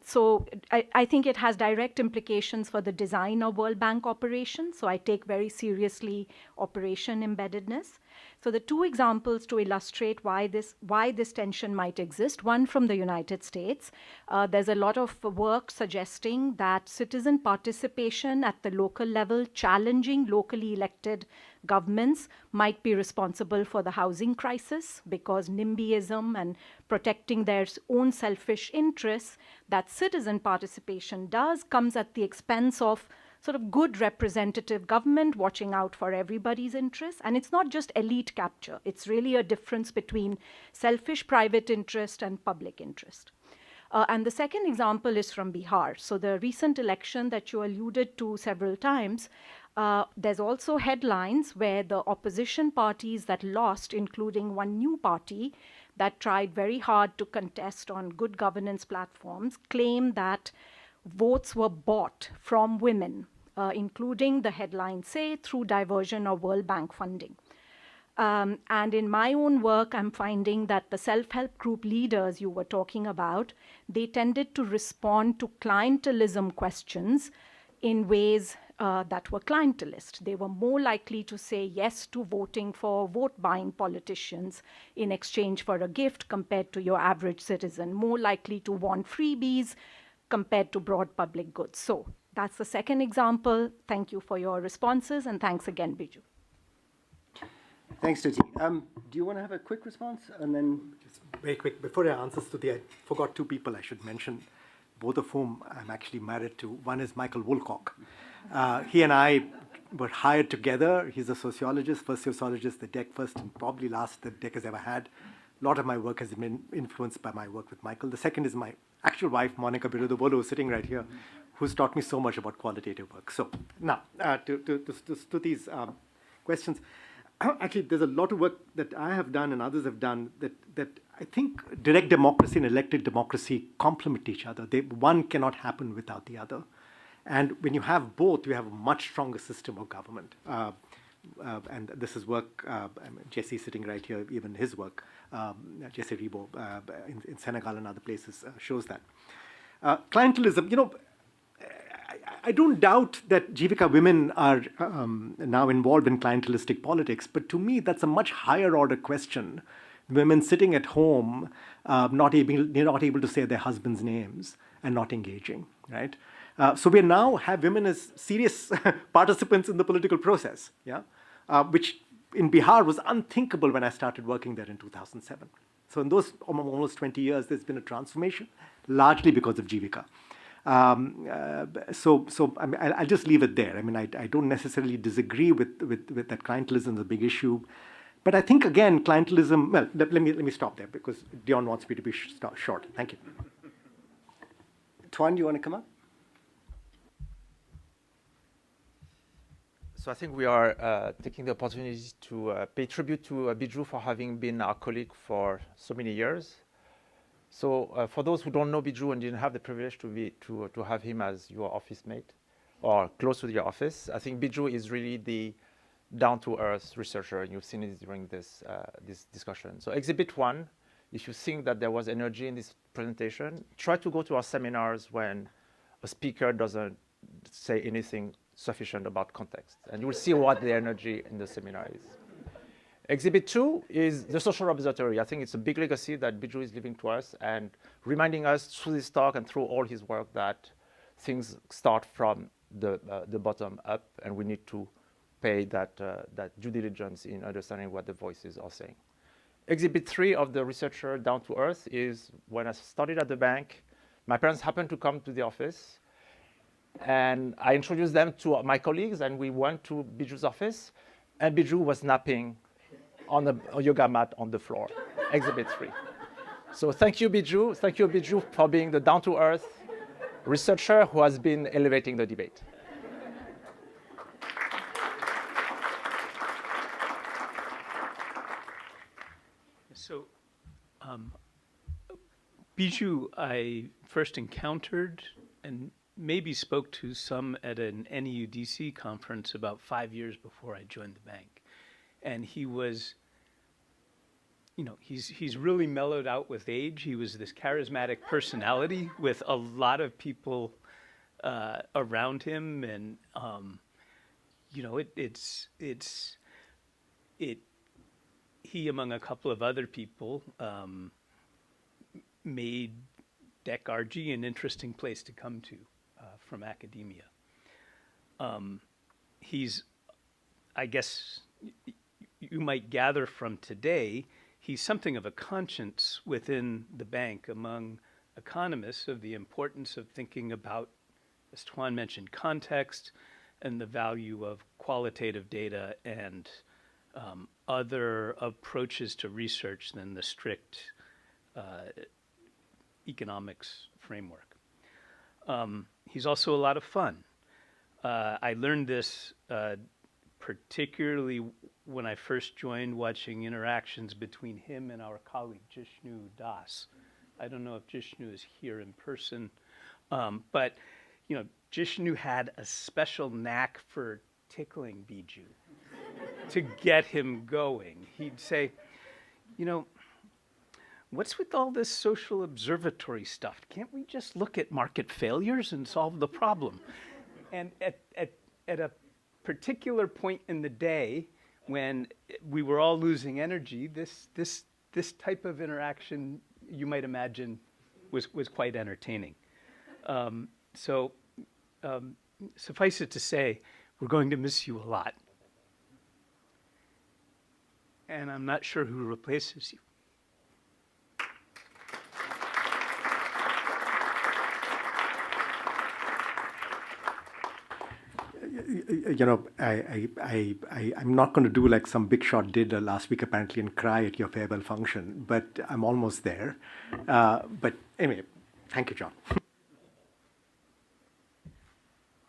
so I think it has direct implications for the design of World Bank operations. So I take very seriously operation embeddedness. So the two examples to illustrate why this tension might exist. One from the United States. There's a lot of work suggesting that citizen participation at the local level, challenging locally elected governments, might be responsible for the housing crisis, because NIMBYism and protecting their own selfish interests that citizen participation comes at the expense of sort of good representative government watching out for everybody's interests. And it's not just elite capture. It's really a difference between selfish private interest and public interest. And the second example is from Bihar. So the recent election that you alluded to several times, there's also headlines where the opposition parties that lost, including one new party that tried very hard to contest on good governance platforms, claim that votes were bought from women, including, the headlines say, through diversion of World Bank funding. And in my own work, I'm finding that the self-help group leaders you were talking about, they tended to respond to clientelism questions in ways that were clientelist. They were more likely to say yes to voting for vote-buying politicians in exchange for a gift compared to your average citizen, more likely to want freebies compared to broad public goods. So that's the second example. Thank you for your responses, and thanks again, Biju. Thanks, Stuti. Do you want to have a quick response? And then Just very quick, before I answer Stuti, I forgot two people I should mention, both of whom I'm actually married to. One is Michael Woolcock. He and I were hired together. He's a sociologist, first sociologist the DEC, first and probably last the DEC has ever had. A lot of my work has been influenced by my work with Michael. The second is my actual wife, Monica Birudobolo, sitting right here, who's taught me so much about qualitative work. So now, to these questions. Actually, there's a lot of work that I have done and others have done that I think direct democracy and elected democracy complement each other. One cannot happen without the other. And when you have both, you have a much stronger system of government. And this is work, Jesse sitting right here, even his work, Jesse Ribo in Senegal and other places shows that. Clientelism, I don't doubt that Jivika women are now involved in clientelistic politics, but to me, that's a much higher order question. Women sitting at home, not able to say their husbands' names and not engaging, right? So we now have women as serious participants in the political process, yeah? Which in Bihar was unthinkable when I started working there in 2007. So in those almost 20 years, there's been a transformation, largely because of Jivika. So I mean, I'll just leave it there. I mean, I don't necessarily disagree with that clientelism is a big issue. But I think, again, clientelism, well, let me stop there because Dion wants me to be short. Thank you. Tuan, do you want to come up? So I think we are taking the opportunity to pay tribute to Biju for having been our colleague for so many years. So for those who don't know Biju and didn't have the privilege to have him as your office mate or close to your office, I think Biju is really the down-to-earth researcher, and you've seen it during this discussion. So exhibit 1, if you think that there was energy in this presentation, try to go to our seminars when a speaker doesn't say anything sufficient about context, and you will see what the energy in the seminar is. Exhibit 2 is the social observatory. I think it's a big legacy that Biju is leaving to us and reminding us through this talk and through all his work that things start from the bottom up, and we need to pay that due diligence in understanding what the voices are saying. Exhibit 3 of the researcher down to earth is when I started at the bank, my parents happened to come to the office, and I introduced them to my colleagues, and we went to Biju's office, and Biju was napping on a yoga mat on the floor. Exhibit 3. So thank you, Biju. Thank you, Biju, for being the down-to-earth researcher who has been elevating the debate. So Bijou, I first encountered and maybe spoke to some at an NEUDC conference about 5 years before I joined the bank. And he was, he's really mellowed out with age. He was this charismatic personality with a lot of people around him. And, he, among a couple of other people, made DEC RG an interesting place to come to from academia. He's, I guess you might gather from today, he's something of a conscience within the bank among economists of the importance of thinking about, as Tuan mentioned, context and the value of qualitative data and other approaches to research than the strict economics framework. He's also a lot of fun. I learned this particularly when I first joined, watching interactions between him and our colleague Jishnu Das. I don't know if Jishnu is here in person, but Jishnu had a special knack for tickling Bijou to get him going. He'd say, what's with all this social observatory stuff? Can't we just look at market failures and solve the problem? And at a particular point in the day when we were all losing energy, this type of interaction, you might imagine, was quite entertaining. Suffice it to say, we're going to miss you a lot. And I'm not sure who replaces you. I'm not going to do like some big shot did last week apparently and cry at your farewell function, but I'm almost there. But anyway, thank you, John.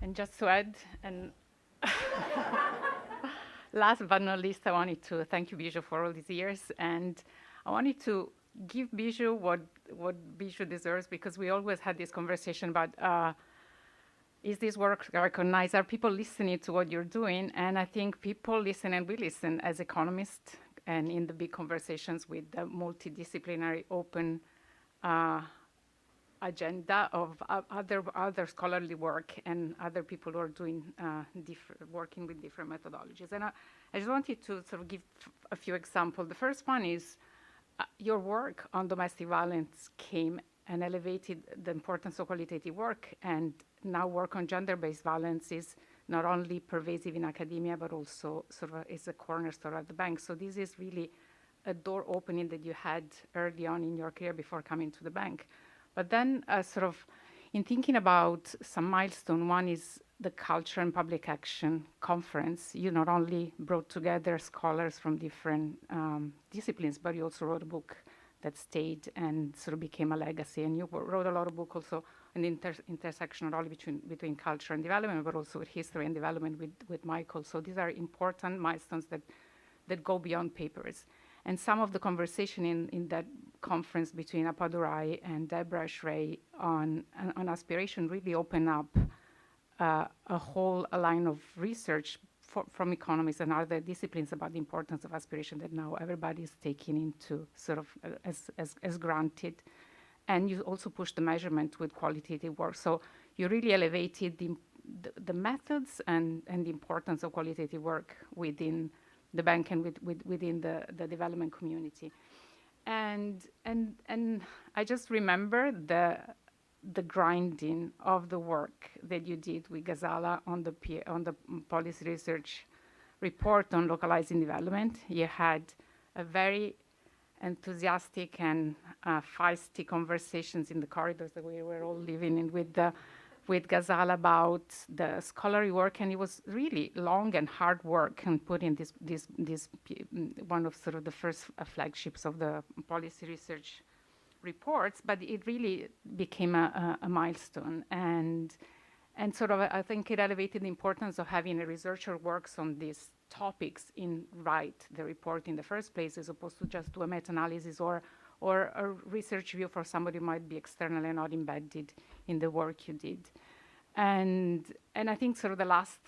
And just to add, and last but not least, I wanted to thank you, Bijou, for all these years, and I wanted to give Bijou what Bijou deserves, because we always had this conversation about is this work recognized? Are people listening to what you're doing? And I think people listen, and we listen as economists, and in the big conversations with the multidisciplinary open agenda of other scholarly work and other people who are doing working with different methodologies. And I just wanted to sort of give a few examples. The first one is your work on domestic violence came and elevated the importance of qualitative work, and now work on gender-based violence is not only pervasive in academia, but also sort of is a cornerstone at the bank. So this is really a door opening that you had early on in your career before coming to the bank. But then sort of in thinking about some milestone, one is the Culture and Public Action Conference. You not only brought together scholars from different disciplines, but you also wrote a book that stayed and sort of became a legacy. And you wrote a lot of books also on the intersection not only between culture and development, but also with history and development with Michael. So these are important milestones that go beyond papers. And some of the conversation in that conference between Appadurai and Deborah Shrey on aspiration really opened up a whole line of research from economists and other disciplines about the importance of aspiration that now everybody is taking into sort of as granted. And you also push the measurement with qualitative work. So you really elevated the methods and the importance of qualitative work within the bank and within the development community. And I just remember the grinding of the work that you did with Ghazala on the policy research report on localizing development. You had a very enthusiastic and feisty conversations in the corridors that we were all living in with Ghazala about the scholarly work, and it was really long and hard work, and put in this one of sort of the first flagships of the policy research reports, but it really became a milestone, and sort of I think it elevated the importance of having a researcher works on these topics in write the report in the first place, as opposed to just do a meta-analysis or or a research view for somebody who might be external and not embedded in the work you did. And I think sort of the last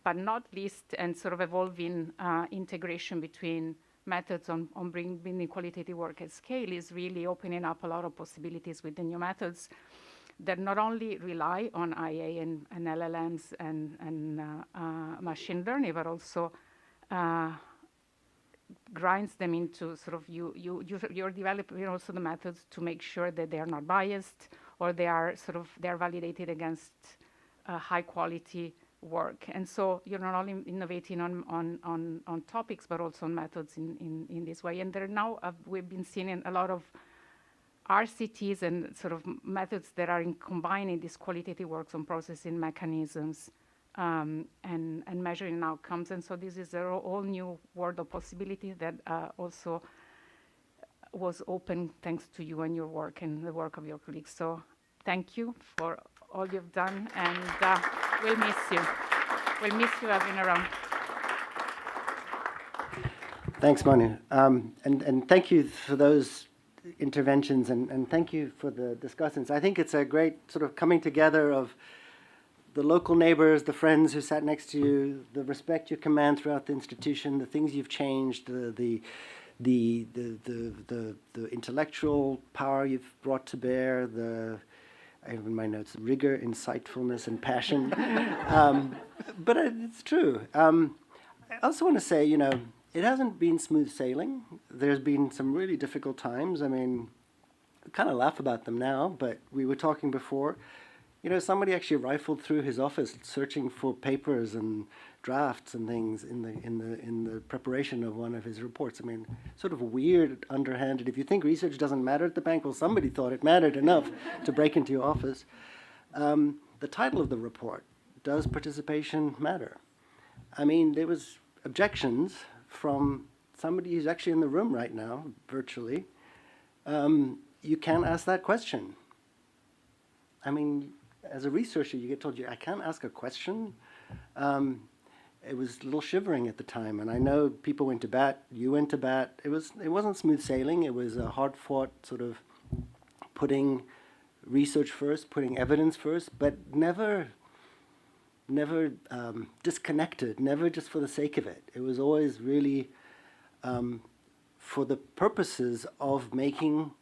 but not least, and sort of evolving integration between methods on bringing qualitative work at scale is really opening up a lot of possibilities with the new methods that not only rely on IA and LLMs and machine learning, but also grinds them into sort of you're developing also the methods to make sure that they are not biased, or they're validated against high quality work. And so you're not only innovating on topics, but also on methods in this way. And there now we've been seeing a lot of RCTs and sort of methods that are combining these qualitative works on processing mechanisms and measuring outcomes. And so this is a whole new world of possibility that also was open thanks to you and your work and the work of your colleagues. So thank you for all you've done, and we'll miss you. We'll miss you having around. Thanks, Manu. And thank you for those interventions, and thank you for the discussions. I think it's a great sort of coming together of the local neighbors, the friends who sat next to you, the respect you command throughout the institution, the things you've changed, the intellectual power you've brought to bear, I have in my notes, rigor, insightfulness, and passion. But it's true. I also want to say, it hasn't been smooth sailing. There's been some really difficult times. I mean, we kind of laugh about them now, but we were talking before. Somebody actually rifled through his office searching for papers and drafts and things in the preparation of one of his reports. I mean, sort of weird, underhanded. If you think research doesn't matter at the bank, well, somebody thought it mattered enough to break into your office. The title of the report, Does Participation Matter? I mean, there was objections from somebody who's actually in the room right now, virtually. You can't ask that question. I mean, as a researcher, you get told, I can't ask a question. It was a little shivering at the time, and I know people went to bat, you went to bat. It wasn't smooth sailing. It was a hard-fought sort of putting research first, putting evidence first, but never disconnected, never just for the sake of it. It was always really for the purposes of making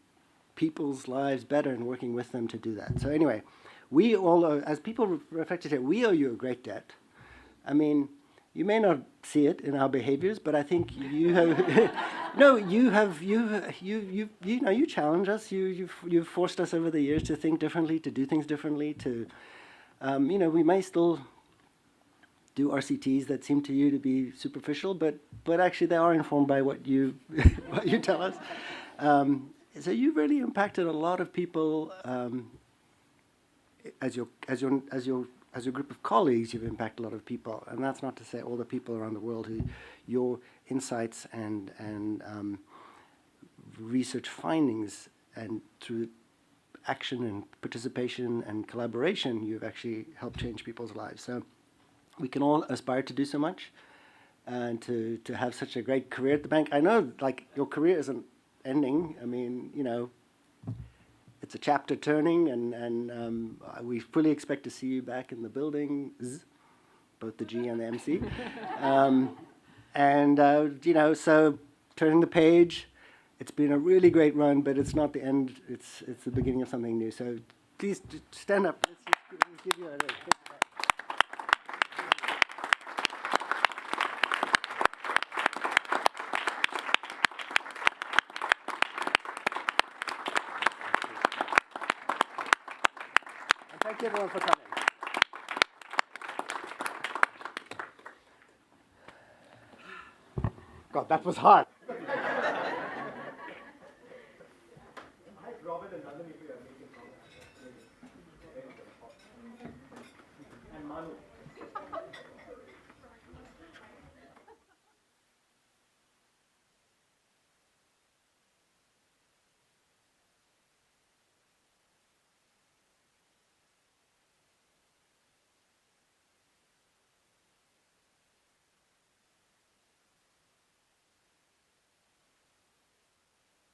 people's lives better and working with them to do that. So anyway, we all, as people reflected here, we owe you a great debt. I mean, you may not see it in our behaviors, but I think you have. No, you challenge us. You've forced us over the years to think differently, to do things differently. To, we may still do RCTs that seem to you to be superficial, but actually they are informed by what you what you tell us. So you've really impacted a lot of people. As your group of colleagues, you've impacted a lot of people, and that's not to say all the people around the world who your insights and research findings, and through action and participation and collaboration, you've actually helped change people's lives. So we can all aspire to do so much, and to have such a great career at the bank. I know, your career isn't ending. I mean, it's a chapter turning, and we fully expect to see you back in the building, both the G and the MC. So turning the page, it's been a really great run, but it's not the end. It's the beginning of something new. So please stand up. Let's give you a raise. Thank you everyone for coming. God, that was hard.